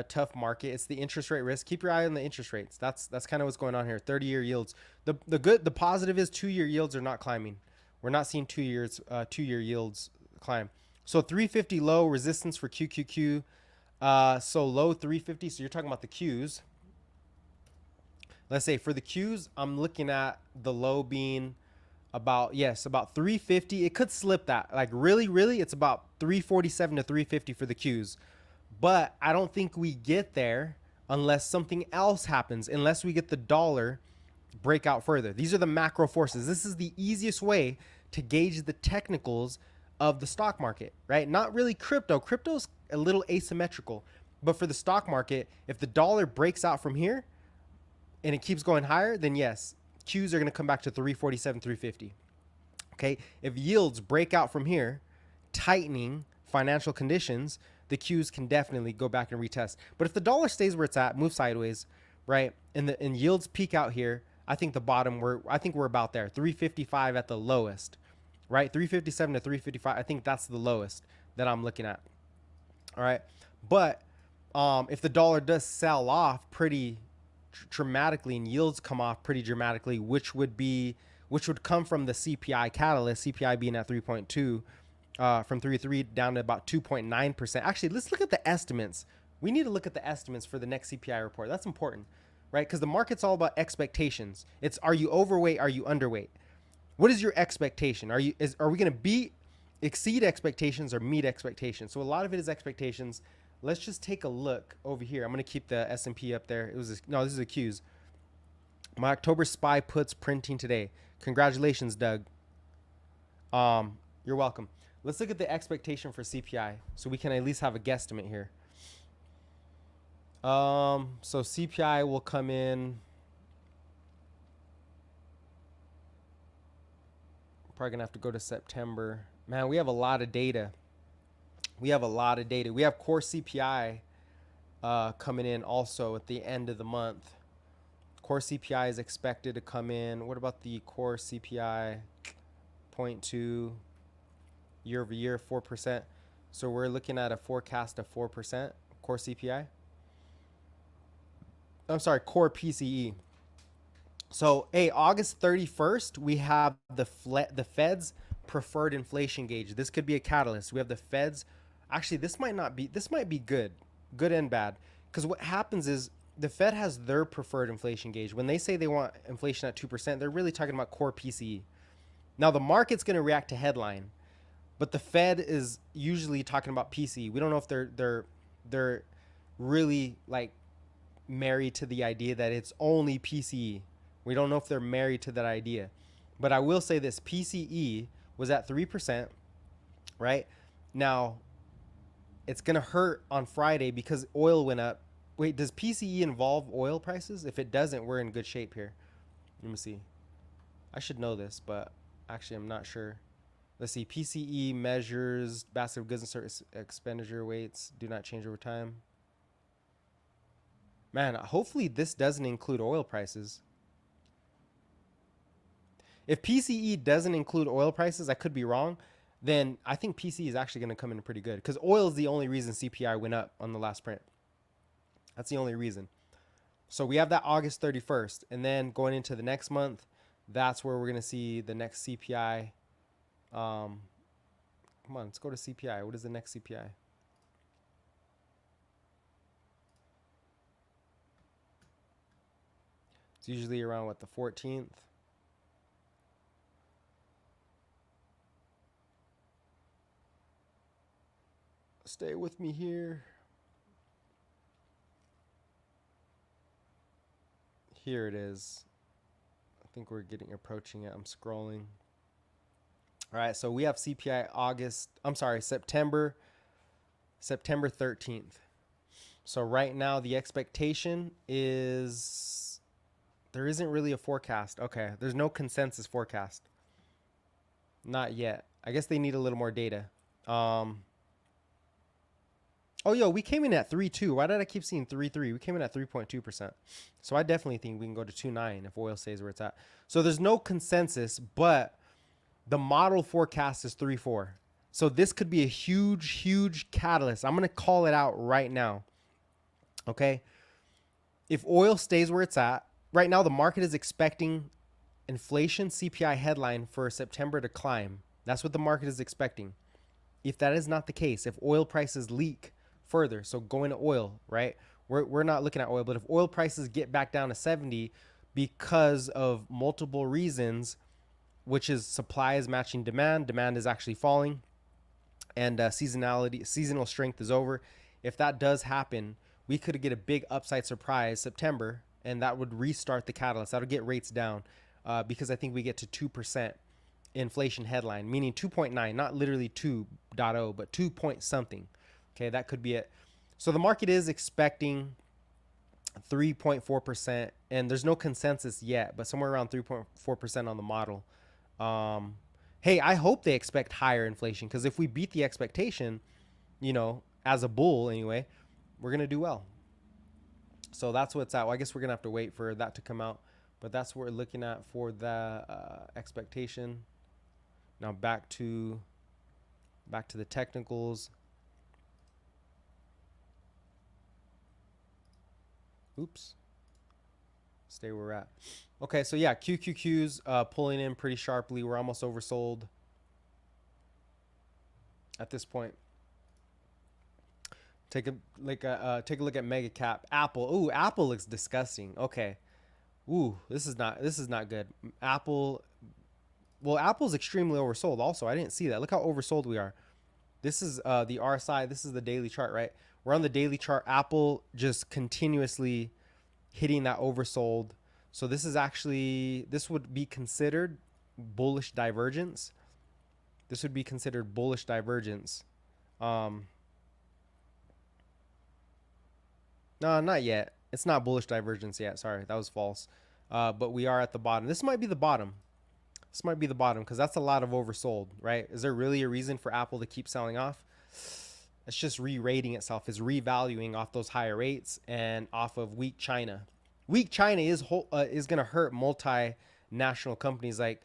tough market. It's the interest rate risk. Keep your eye on the interest rates. That's kind of what's going on here. 30-year yields. The positive is 2-year yields are not climbing. We're not seeing 2-year yields climb. So 350 low resistance for QQQ. So low 350. So you're talking about the Qs. Let's say for the Qs, I'm looking at the low being about 350. It could slip that. Like really, it's about 347 to 350 for the Qs. But I don't think we get there unless something else happens, unless we get the dollar break out further. These are the macro forces. This is the easiest way to gauge the technicals of the stock market, right? Not really crypto. Crypto's a little asymmetrical. But for the stock market, if the dollar breaks out from here and it keeps going higher, then yes, Qs are going to come back to 347, 350. Okay. If yields break out from here, tightening financial conditions, the Qs can definitely go back and retest. But if the dollar stays where it's at, move sideways, right, and yields peak out here, I think the bottom, I think we're about there, 355 at the lowest, right? 357 to 355. I think that's the lowest that I'm looking at. All right. But if the dollar does sell off pretty dramatically and yields come off pretty dramatically, which would come from the CPI catalyst, CPI being at 3.2, from 3.3 down to about 2.9%. Actually, let's look at the estimates. We need to look at the estimates for the next CPI report. That's important, right? Because the market's all about expectations. It's, are you overweight? Are you underweight? What is your expectation? Are we going to exceed expectations or meet expectations? So a lot of it is expectations. Let's just take a look over here. I'm going to keep the S&P up there. This is the Qs. My October SPY puts printing today. Congratulations, Doug. You're welcome. Let's look at the expectation for CPI so we can at least have a guesstimate here. So CPI will come in. Probably gonna have to go to September. Man, we have a lot of data. We have core CPI coming in also at the end of the month. Core CPI is expected to come in. What about the core CPI? 0.2 year over year, 4%. So we're looking at a forecast of 4% core CPI. I'm sorry, core PCE. So, August 31st, we have the Fed's preferred inflation gauge. This could be a catalyst. We have the Fed's. Actually, this might be good and bad. Because what happens is the Fed has their preferred inflation gauge. When they say they want inflation at 2%, they're really talking about core PCE, Now the market's going to react to headline, but the Fed is usually talking about PCE. We don't know if they're really like married to the idea that it's only PCE. We don't know if they're married to that idea. But I will say this, PCE was at 3%, right? Now, it's going to hurt on Friday because oil went up. Wait, does PCE involve oil prices? If it doesn't, we're in good shape here. Let me see. I should know this, but actually I'm not sure. Let's see. PCE measures basket of goods and service expenditure weights do not change over time. Man, hopefully this doesn't include oil prices. If PCE doesn't include oil prices, I could be wrong. Then I think PCE is actually going to come in pretty good because oil is the only reason CPI went up on the last print. That's the only reason. So we have that August 31st. And then going into the next month, that's where we're going to see the next CPI. Come on, let's go to CPI. What is the next CPI? It's usually around, what, the 14th? Stay with me here. Here it is. I think we're approaching it. I'm scrolling. All right, so we have CPI September 13th. So right now the expectation is there isn't really a forecast. Okay, there's no consensus forecast. Not yet. I guess they need a little more data. Oh, yo, we came in at 3.2. Why did I keep seeing 3.3? We came in at 3.2%. So I definitely think we can go to 2.9 if oil stays where it's at. So there's no consensus, but the model forecast is 3.4. So this could be a huge, huge catalyst. I'm going to call it out right now. Okay. If oil stays where it's at, right now the market is expecting inflation CPI headline for September to climb. That's what the market is expecting. If that is not the case, if oil prices leak further, so going to oil, right? We're not looking at oil, but if oil prices get back down to 70 because of multiple reasons, which is supply is matching demand is actually falling, and seasonal strength is over. If that does happen, we could get a big upside surprise September, and that would restart the catalyst. That'll get rates down because I think we get to 2% inflation headline, meaning 2.9, not literally 2.0, but 2 point something. Okay, that could be it. So the market is expecting 3.4%, and there's no consensus yet, but somewhere around 3.4% on the model. Hey, I hope they expect higher inflation, because if we beat the expectation, as a bull anyway, we're going to do well. So that's what's at. Well, I guess we're going to have to wait for that to come out, but that's what we're looking at for the expectation. Now back to the technicals. Oops. Stay where we're at. Okay, so yeah, QQQ's pulling in pretty sharply. We're almost oversold at this point. Take a look at mega cap. Apple. Ooh, Apple looks disgusting. Okay. Ooh, this is not good. Apple. Well, Apple's extremely oversold also. I didn't see that. Look how oversold we are. This is the RSI. This is the daily chart, right? We're on the daily chart. Apple just continuously hitting that oversold. So this would be considered bullish divergence. This would be considered bullish divergence. No, not yet. It's not bullish divergence yet. Sorry, that was false. But we are at the bottom. This might be the bottom. This might be the bottom because that's a lot of oversold, right? Is there really a reason for Apple to keep selling off? It's just re-rating itself. It's revaluing off those higher rates and off of weak China. Weak China is going to hurt multinational companies like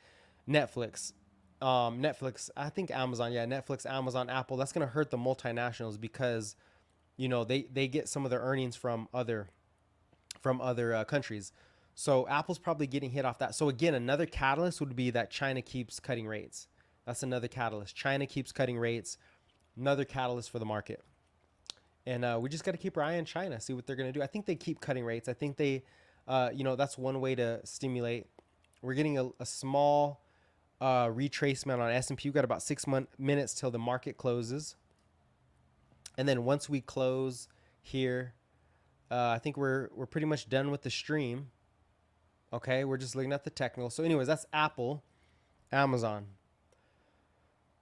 Netflix. I think Amazon. Yeah, Netflix, Amazon, Apple. That's going to hurt the multinationals because, they get some of their earnings from other countries. So Apple's probably getting hit off that. So again, another catalyst would be that China keeps cutting rates. That's another catalyst. China keeps cutting rates. Another catalyst for the market. And we just got to keep our eye on China, see what they're going to do. I think they keep cutting rates. I think they, that's one way to stimulate. We're getting a small retracement on S&P. We've got about 6 minutes till the market closes. And then once we close here, I think we're pretty much done with the stream. Okay, we're just looking at the technical. So anyways, that's Apple. Amazon.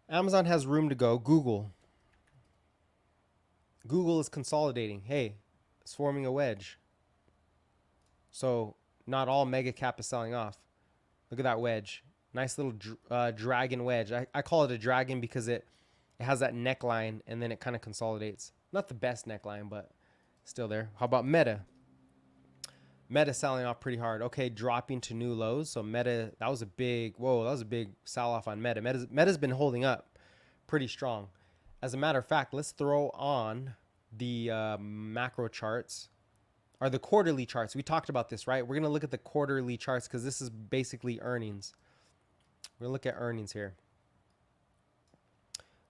Amazon has room to go. Google. Google is consolidating. Hey, it's forming a wedge. So not all mega cap is selling off. Look at that wedge. Nice little dragon wedge. I call it a dragon because it has that neckline and then it kind of consolidates. Not the best neckline, but still there. How about Meta? Meta selling off pretty hard. Okay, dropping to new lows. So Meta, that was a big sell off on Meta. Meta's been holding up pretty strong. As a matter of fact, let's throw on the macro charts or the quarterly charts. We talked about this, right? We're going to look at the quarterly charts because this is basically earnings. We're going to look at earnings here.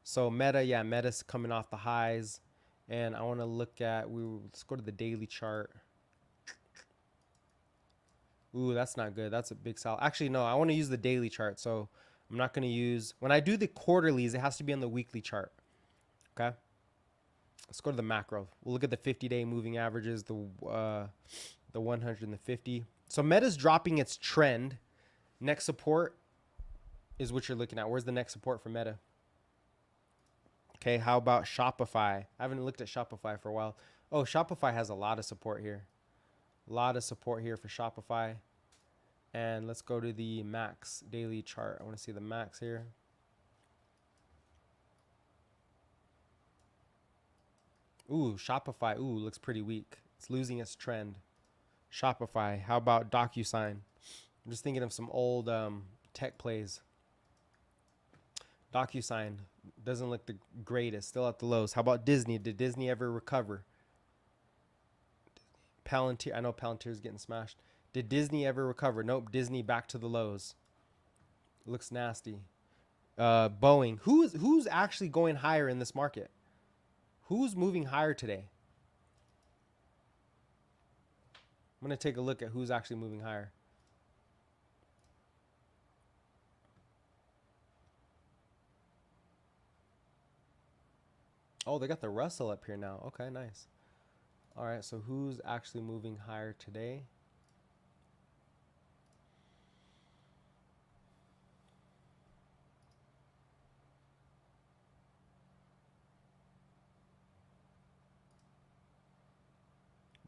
So Meta, yeah, Meta's coming off the highs. And I want to look at, let's go to the daily chart. Ooh, that's not good. That's a big sell. Actually, no, I want to use the daily chart. So I'm not going to use, when I do the quarterlies, it has to be on the weekly chart. Okay. Let's go to the macro. We'll look at the 50-day moving averages, the 100 and the 50. So Meta's dropping its trend. Next support is what you're looking at. Where's the next support for Meta? Okay, how about Shopify? I haven't looked at Shopify for a while. Oh, Shopify has a lot of support here. A lot of support here for Shopify. And let's go to the max daily chart. I want to see the max here. Ooh, Shopify. Ooh, looks pretty weak. It's losing its trend. Shopify. How about DocuSign? I'm just thinking of some old tech plays. DocuSign doesn't look the greatest. Still at the lows. How about Disney? Did Disney ever recover? Palantir. I know Palantir's getting smashed. Did Disney ever recover? Nope. Disney back to the lows. Looks nasty. Boeing. Who's actually going higher in this market? Who's moving higher today? I'm going to take a look at who's actually moving higher. Oh, they got the Russell up here now. Okay, nice. All right, so who's actually moving higher today?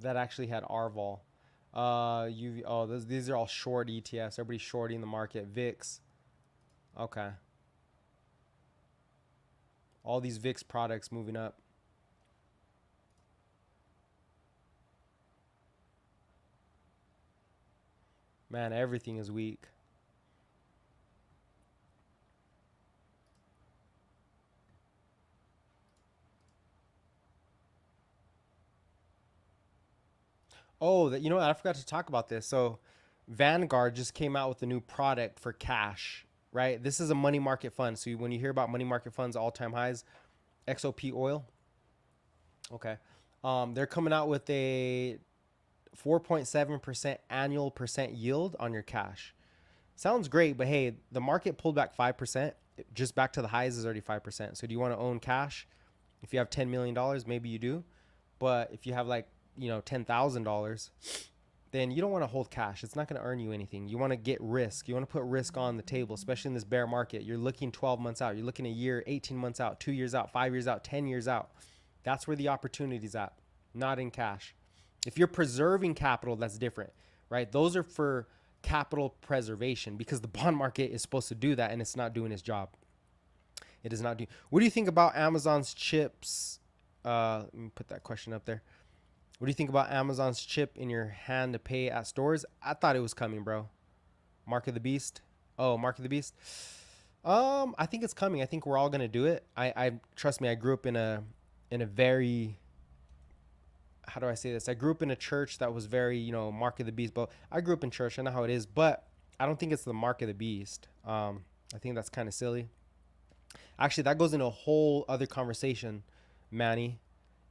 That actually had RVOL. These are all short ETFs. Everybody's shorting the market. VIX. Okay. All these VIX products moving up. Man, everything is weak. Oh, you know what? I forgot to talk about this. So Vanguard just came out with a new product for cash, right? This is a money market fund. So when you hear about money market funds, all-time highs, XOP oil. Okay. They're coming out with a 4.7% annual percent yield on your cash. Sounds great, but hey, the market pulled back 5%. Just back to the highs is already 5%. So do you want to own cash? If you have $10 million, maybe you do. But if you have like, $10,000, then you don't want to hold cash. It's not going to earn you anything. You want to get risk. You want to put risk on the table, especially in this bear market. You're looking 12 months out. You're looking a year, 18 months out, 2 years out, 5 years out, 10 years out. That's where the opportunity's at, not in cash. If you're preserving capital, that's different, right? Those are for capital preservation because the bond market is supposed to do that and it's not doing its job. It is not doing. What do you think about Amazon's chips? Let me put that question up there. What do you think about Amazon's chip in your hand to pay at stores? I thought it was coming, bro. Mark of the Beast. Oh, Mark of the Beast. I think it's coming. I think we're all gonna do it. I trust me. I grew up in a very, how do I say this? I grew up in a church that was very, Mark of the Beast. But I grew up in church. I know how it is. But I don't think it's the Mark of the Beast. I think that's kind of silly. Actually, that goes into a whole other conversation, Manny.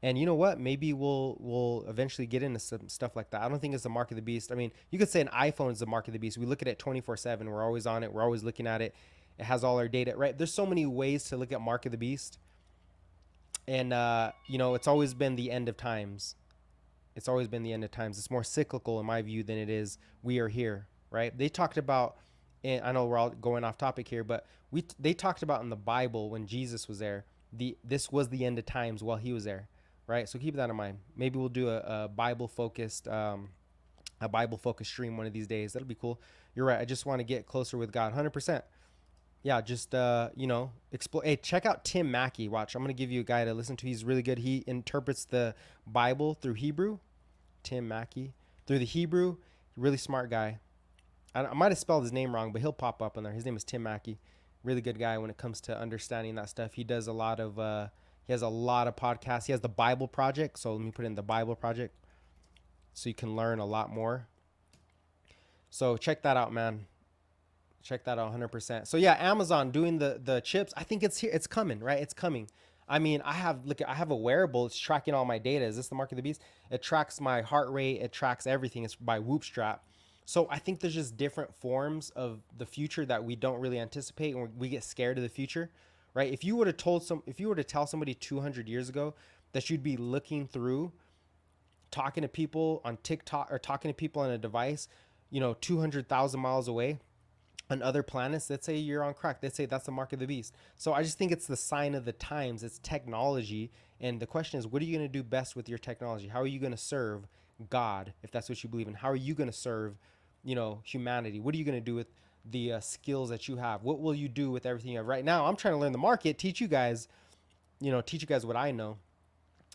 And you know what? Maybe we'll eventually get into some stuff like that. I don't think it's the mark of the beast. I mean, you could say an iPhone is the mark of the beast. We look at it 24/7. We're always on it. We're always looking at it. It has all our data, right? There's so many ways to look at mark of the beast. And, it's always been the end of times. It's always been the end of times. It's more cyclical in my view than it is we are here, right? They talked about, and I know we're all going off topic here, but they talked about in the Bible when Jesus was there, this was the end of times while he was there, right? So keep that in mind. Maybe we'll do a Bible focused stream one of these days. That'll be cool. You're right. I just want to get closer with God, 100%. Yeah, just explore. Hey, check out Tim Mackey. Watch, I'm gonna give you a guy to listen to. He's really good. He interprets the Bible through Hebrew. Tim Mackey through the Hebrew. Really smart guy. I might have spelled his name wrong, but he'll pop up in there. His name is Tim Mackey. Really good guy when it comes to understanding that stuff. He does a lot of. He has a lot of podcasts. He has the Bible Project. So let me put in the Bible Project, so you can learn a lot more. So check that out, man. Check that out 100%. So yeah, Amazon doing the chips. I think it's here. It's coming, right? It's coming. I mean, I have a wearable. It's tracking all my data. Is this the mark of the beast? It tracks my heart rate. It tracks everything. It's by Whoop Strap. So I think there's just different forms of the future that we don't really anticipate, and we get scared of the future, right? If you were to tell somebody 200 years ago that you'd be looking through, talking to people on TikTok or talking to people on a device, 200,000 miles away, on other planets, let's say you're on crack. Let's say that's the mark of the beast. So I just think it's the sign of the times. It's technology. And the question is, what are you going to do best with your technology? How are you going to serve God, if that's what you believe in? How are you going to serve, humanity? What are you going to do with the skills that you have? What will you do with everything you have? Right now, I'm trying to learn the market, teach you guys what I know.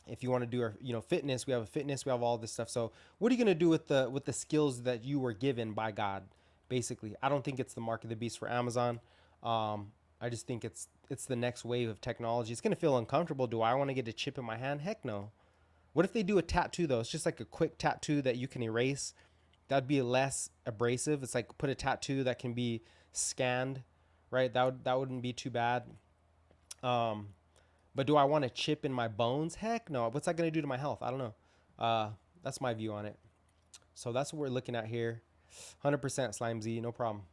If you want to do our, fitness, we have all this stuff. So what are you going to do with the skills that you were given by God? Basically, I don't think it's the mark of the beast for Amazon. I just think it's the next wave of technology. It's going to feel uncomfortable. Do I want to get a chip in my hand? Heck no. What if they do a tattoo though? It's just like a quick tattoo that you can erase. That'd be less abrasive. It's like put a tattoo that can be scanned, right? That wouldn't be too bad. But do I want a chip in my bones? Heck no. What's that going to do to my health? I don't know. That's my view on it. So that's what we're looking at here. 100% Slime Z, no problem.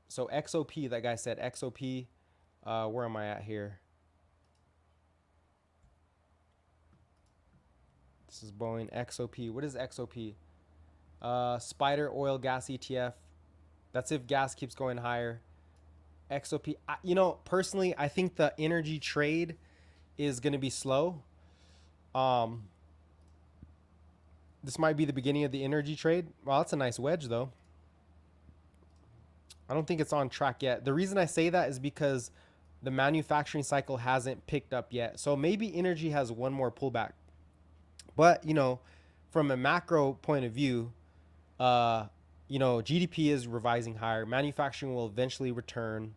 So XOP, that guy said XOP. Where am I at here? This is Boeing XOP. What is XOP? Spider Oil Gas ETF. That's if gas keeps going higher. XOP. Personally, I think the energy trade is going to be slow. This might be the beginning of the energy trade. Well, that's a nice wedge, though. I don't think it's on track yet. The reason I say that is because the manufacturing cycle hasn't picked up yet. So maybe energy has one more pullback. But, from a macro point of view, GDP is revising higher. Manufacturing will eventually return.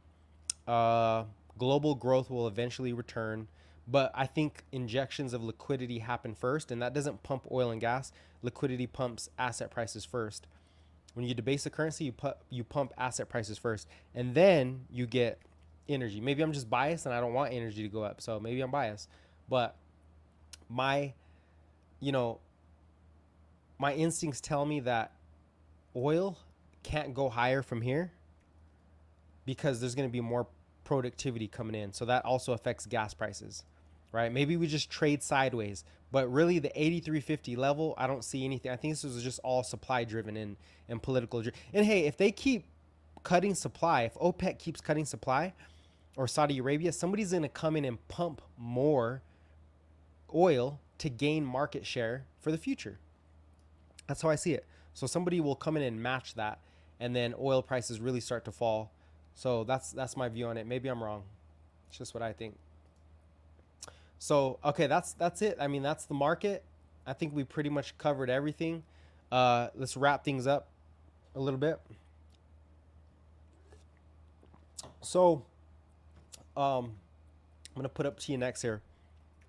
Global growth will eventually return. But I think injections of liquidity happen first, and that doesn't pump oil and gas. Liquidity pumps asset prices first. When you debase the currency, you pump asset prices first, and then you get energy. Maybe I'm just biased and I don't want energy to go up, so maybe I'm biased. But my instincts tell me that oil can't go higher from here because there's going to be more productivity coming in. So that also affects gas prices, right? Maybe we just trade sideways, but really the 83.50 level, I don't see anything. I think this was just all supply driven and political. And hey, if they keep cutting supply, if OPEC keeps cutting supply, or Saudi Arabia, somebody's going to come in and pump more oil to gain market share for the future. That's how I see it. So somebody will come in and match that, and then oil prices really start to fall. So that's my view on it. Maybe I'm wrong. It's just what I think. So, okay, that's it. I mean, that's the market. I think we pretty much covered everything. Let's wrap things up a little bit. So, I'm going to put up TNX here.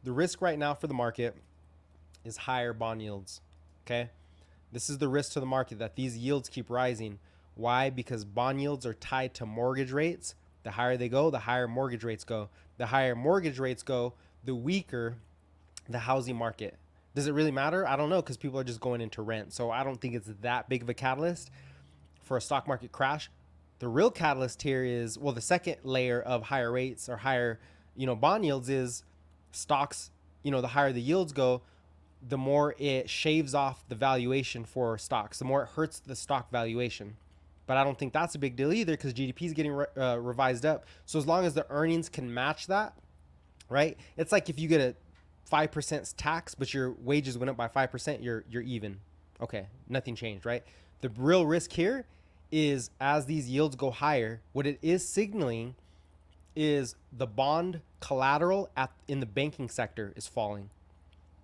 The risk right now for the market is higher bond yields, okay? This is the risk to the market, that these yields keep rising. Why? Because bond yields are tied to mortgage rates. The higher they go, the higher mortgage rates go. The higher mortgage rates go, the weaker the housing market. Does it really matter? I don't know, because people are just going into rent. So I don't think it's that big of a catalyst for a stock market crash. The real catalyst here is, well, the second layer of higher rates or higher, bond yields is stocks. The higher the yields go, the more it shaves off the valuation for stocks, the more it hurts the stock valuation. But I don't think that's a big deal either, because GDP is getting revised up. So as long as the earnings can match that, right? It's like if you get a 5% tax, but your wages went up by 5%, you're even. Okay, nothing changed, right? The real risk here is as these yields go higher, what it is signaling is the bond collateral in the banking sector is falling,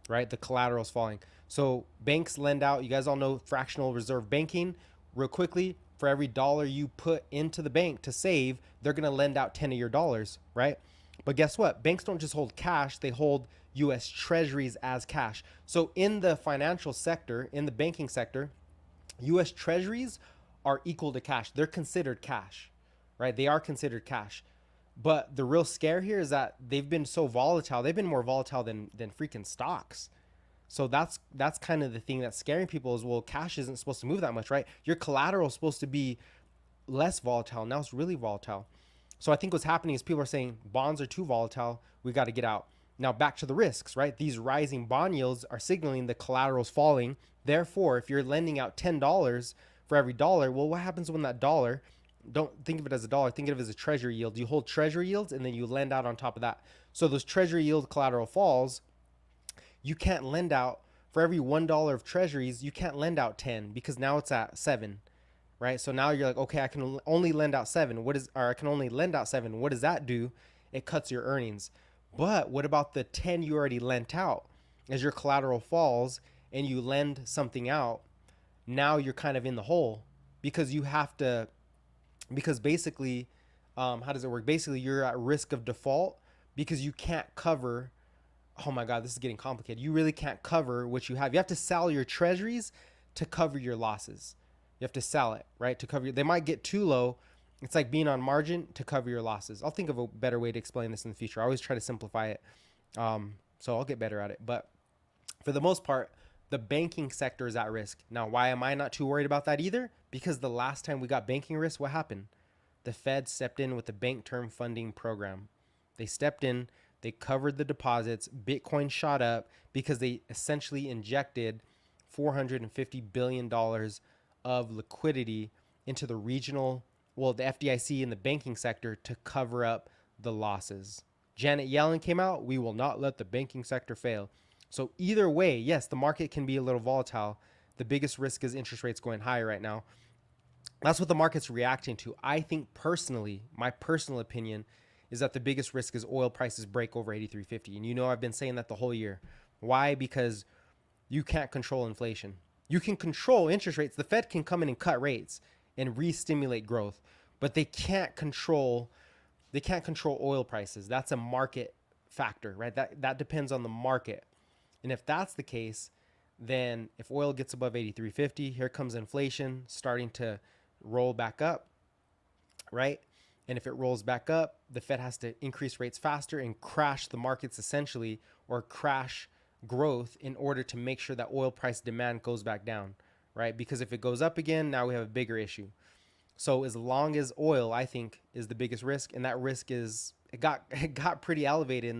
right? The collateral is falling. So banks lend out, you guys all know fractional reserve banking. Real quickly, for every dollar you put into the bank to save, they're going to lend out 10 of your dollars, right? But guess what? Banks don't just hold cash, they hold US treasuries as cash. So in the financial sector, in the banking sector, US treasuries are equal to cash. They're considered cash, right? They are considered cash. But the real scare here is that they've been so volatile. They've been more volatile than freaking stocks. So that's kind of the thing that's scaring people is, well, cash isn't supposed to move that much, right? Your collateral is supposed to be less volatile. Now it's really volatile. So I think what's happening is people are saying bonds are too volatile. We got to get out. Now back to the risks, right? These rising bond yields are signaling the collateral's falling. Therefore, if you're lending out $10 for every dollar, well, what happens when that dollar, don't think of it as a dollar, think of it as a treasury yield. You hold treasury yields and then you lend out on top of that. So those treasury yield collateral falls, you can't lend out for every $1 of treasuries, you can't lend out 10 because now it's at 7, right? So now you're like, okay, I can only lend out 7. I can only lend out 7. What does that do? It cuts your earnings. But what about the 10 you already lent out? As your collateral falls and you lend something out, now you're kind of in the hole because you have to, because basically, how does it work? Basically, you're at risk of default because you can't cover. Oh my God, this is getting complicated. You really can't cover what you have. You have to sell your treasuries to cover your losses. You have to sell it, right? To cover, they might get too low. It's like being on margin to cover your losses. I'll think of a better way to explain this in the future. I always try to simplify it. So I'll get better at it. But for the most part, the banking sector is at risk. Now, why am I not too worried about that either? Because the last time we got banking risk, what happened? The Fed stepped in with the bank term funding program. They stepped in, they covered the deposits. Bitcoin shot up because they essentially injected $450 billion of liquidity into the regional, well, the FDIC and the banking sector to cover up the losses. Janet Yellen came out, we will not let the banking sector fail. So either way, yes, the market can be a little volatile. The biggest risk is interest rates going higher right now. That's what the market's reacting to. I think personally, my personal opinion is that the biggest risk is oil prices break over 83.50. And I've been saying that the whole year. Why? Because you can't control inflation. You can control interest rates. The Fed can come in and cut rates and re-stimulate growth, but they can't control oil prices. That's a market factor, right? That depends on the market. And if that's the case, then if oil gets above 83.50, here comes inflation starting to roll back up, right? And if it rolls back up, the Fed has to increase rates faster and crash the markets essentially, or crash growth in order to make sure that oil price demand goes back down, right? Because if it goes up again, now we have a bigger issue. So as long as oil, I think, is the biggest risk, and that risk is, it got pretty elevated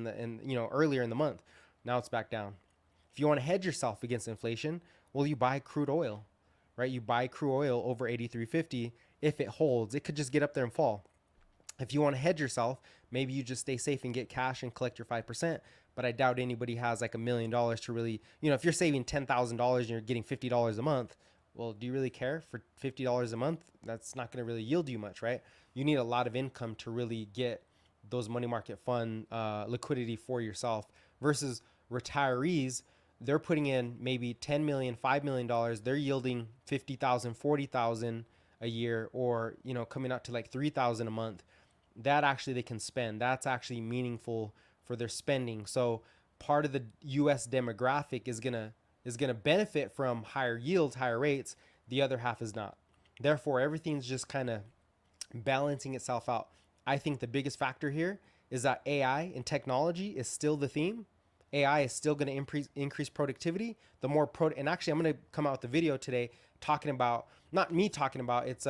earlier in the month. Now it's back down. If you want to hedge yourself against inflation, well, you buy crude oil, right? You buy crude oil over 83.50. If it holds, it could just get up there and fall. If you want to hedge yourself, maybe you just stay safe and get cash and collect your 5%. But I doubt anybody has like $1 million to really, if you're saving $10,000 and you're getting $50 a month, well, do you really care for $50 a month? That's not going to really yield you much, right? You need a lot of income to really get those money market fund liquidity for yourself versus retirees. They're putting in maybe $10 million, $5 million. They're yielding $50,000, $40,000 a year, or, coming out to like $3,000 a month. That actually they can spend. That's actually meaningful for their spending. So part of the US demographic is gonna benefit from higher yields, higher rates. The other half is not. Therefore, everything's just kind of balancing itself out. I think the biggest factor here is that AI and technology is still the theme. AI is still going to increase productivity. The more and actually, I'm going to come out with a video today talking about, not me talking about, it's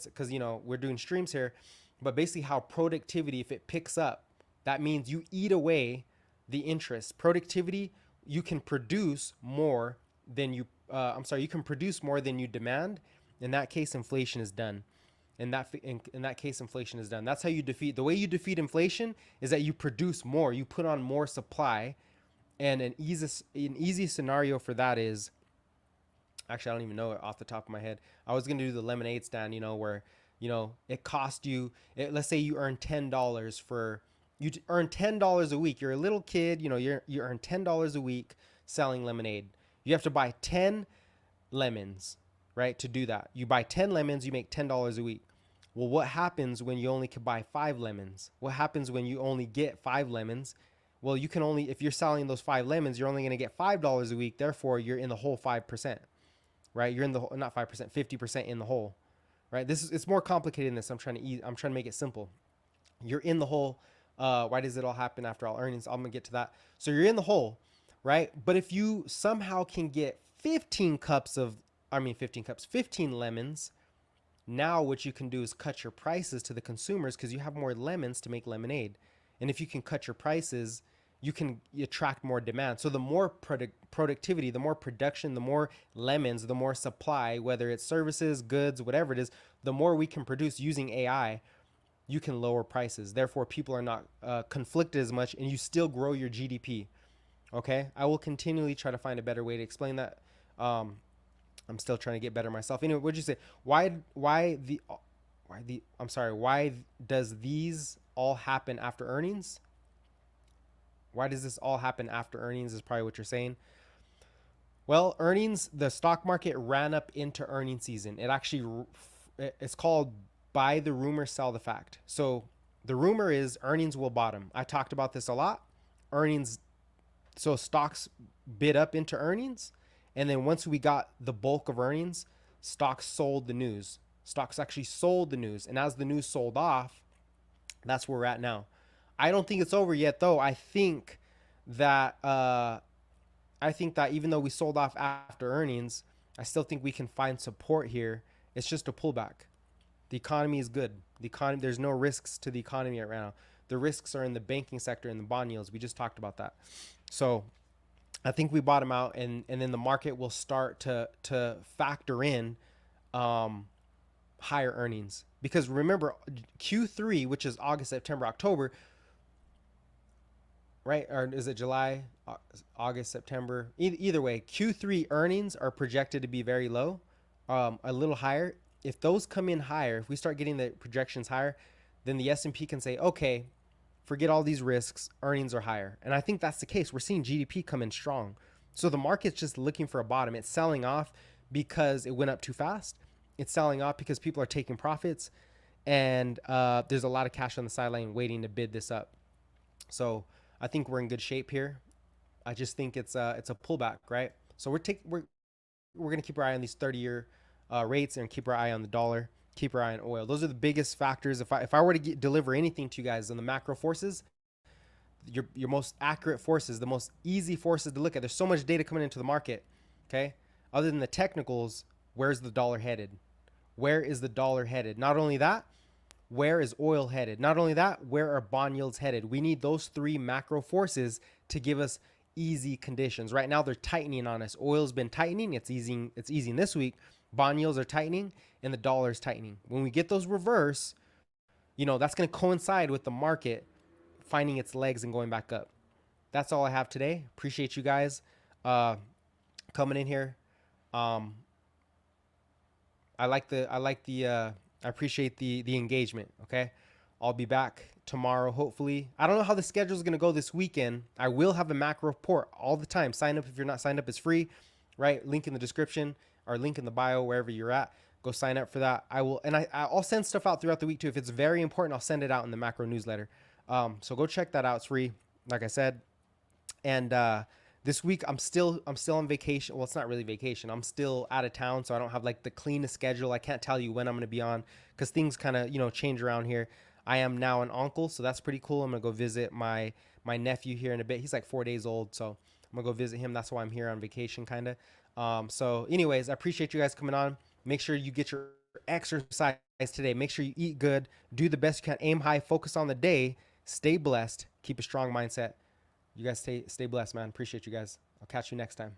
because, you know, we're doing streams here, but basically how productivity, if it picks up, that means you eat away the interest. Productivity, you can produce more than you, you can produce more than you demand. In that case, inflation is done. In that case, inflation is done. That's how you defeat. The way you defeat inflation is that you produce more. You put on more supply, and an easy scenario for that is, actually I don't even know it off the top of my head. I was gonna do the lemonade stand, you know, where, you know, it cost you. Let's say you earn $10 for earn $10 a week. You're a little kid, you know, you earn $10 a week selling lemonade. You have to buy 10 lemons, right? To do that, you buy 10 lemons, you make $10 a week. Well, what happens when you only can buy 5 lemons? What happens when you only get 5 lemons? Well, you can only, if you're selling those 5 lemons, you're only going to get $5 a week. Therefore, you're in the whole 5%, right? You're in the, not 5%, 50% in the hole, right? It's more complicated than this. I'm trying to make it simple. You're in the hole. Why does it all happen after all earnings? I'm going to get to that. So you're in the hole, right? But if you somehow can get 15 lemons, now what you can do is cut your prices to the consumers because you have more lemons to make lemonade. And if you can cut your prices, you can attract more demand. So the more productivity, the more production, the more lemons, the more supply, whether it's services, goods, whatever it is, the more we can produce using AI, you can lower prices. Therefore, people are not conflicted as much, and you still grow your GDP. Okay, I will continually try to find a better way to explain that. I'm still trying to get better myself. Anyway, what'd you say? Why does these all happen after earnings? Why does this all happen after earnings is probably what you're saying. Well, earnings, the stock market ran up into earnings season. It's called buy the rumor, sell the fact. So the rumor is earnings will bottom. I talked about this a lot. Earnings, so stocks bid up into earnings. And then once we got the bulk of earnings, stocks sold the news. Stocks actually sold the news. And as the news sold off, that's where we're at now. I don't think it's over yet, though. I think that even though we sold off after earnings, I still think we can find support here. It's just a pullback. The economy is good. There's no risks to the economy right now. The risks are in the banking sector and the bond yields. We just talked about that. So I think we bottom out, and then the market will start to factor in higher earnings. Because remember, Q3, which is August, September, October, right? Or is it July, August, September? Either way, Q3 earnings are projected to be very low, a little higher. If those come in higher, if we start getting the projections higher, then the S&P can say, okay, forget all these risks, earnings are higher. And I think that's the case. We're seeing GDP come in strong. So the market's just looking for a bottom. It's selling off because it went up too fast. It's selling off because people are taking profits. And there's a lot of cash on the sideline waiting to bid this up. So I think we're in good shape here. I just think it's a pullback, right? So we're going to keep our eye on these 30-year rates and keep our eye on the dollar. Keep our eye on oil. Those are the biggest factors. If I were to deliver anything to you guys on the macro forces, your most accurate forces, the most easy forces to look at. There's so much data coming into the market. Okay. Other than the technicals, where's the dollar headed? Where is the dollar headed? Not only that, where is oil headed? Not only that, where are bond yields headed? We need those three macro forces to give us easy conditions. Right now, they're tightening on us. Oil's been tightening. It's easing this week. Bond yields are tightening and the dollar is tightening. When we get those reverse, that's going to coincide with the market finding its legs and going back up. That's all I have today. Appreciate you guys coming in here. I appreciate the engagement. Okay. I'll be back tomorrow, hopefully. I don't know how the schedule is going to go this weekend. I will have a macro report all the time. Sign up if you're not signed up. It's free, right? Link in the description or link in the bio, wherever you're at. Go sign up for that. I'll send stuff out throughout the week too. If it's very important, I'll send it out in the macro newsletter. So go check that out. It's free, like I said. And this week I'm still on vacation. Well, it's not really vacation. I'm still out of town, so I don't have like the cleanest schedule. I can't tell you when I'm going to be on because things kind of change around here. I am now an uncle, so that's pretty cool. I'm gonna go visit my nephew here in a bit. He's like 4 days old, so I'm gonna go visit him. That's why I'm here on vacation, kind of. So, anyways, I appreciate you guys coming on. Make sure you get your exercise today. Make sure you eat good, do the best you can, aim high, focus on the day, stay blessed, keep a strong mindset. You guys stay blessed, man. Appreciate you guys. I'll catch you next time.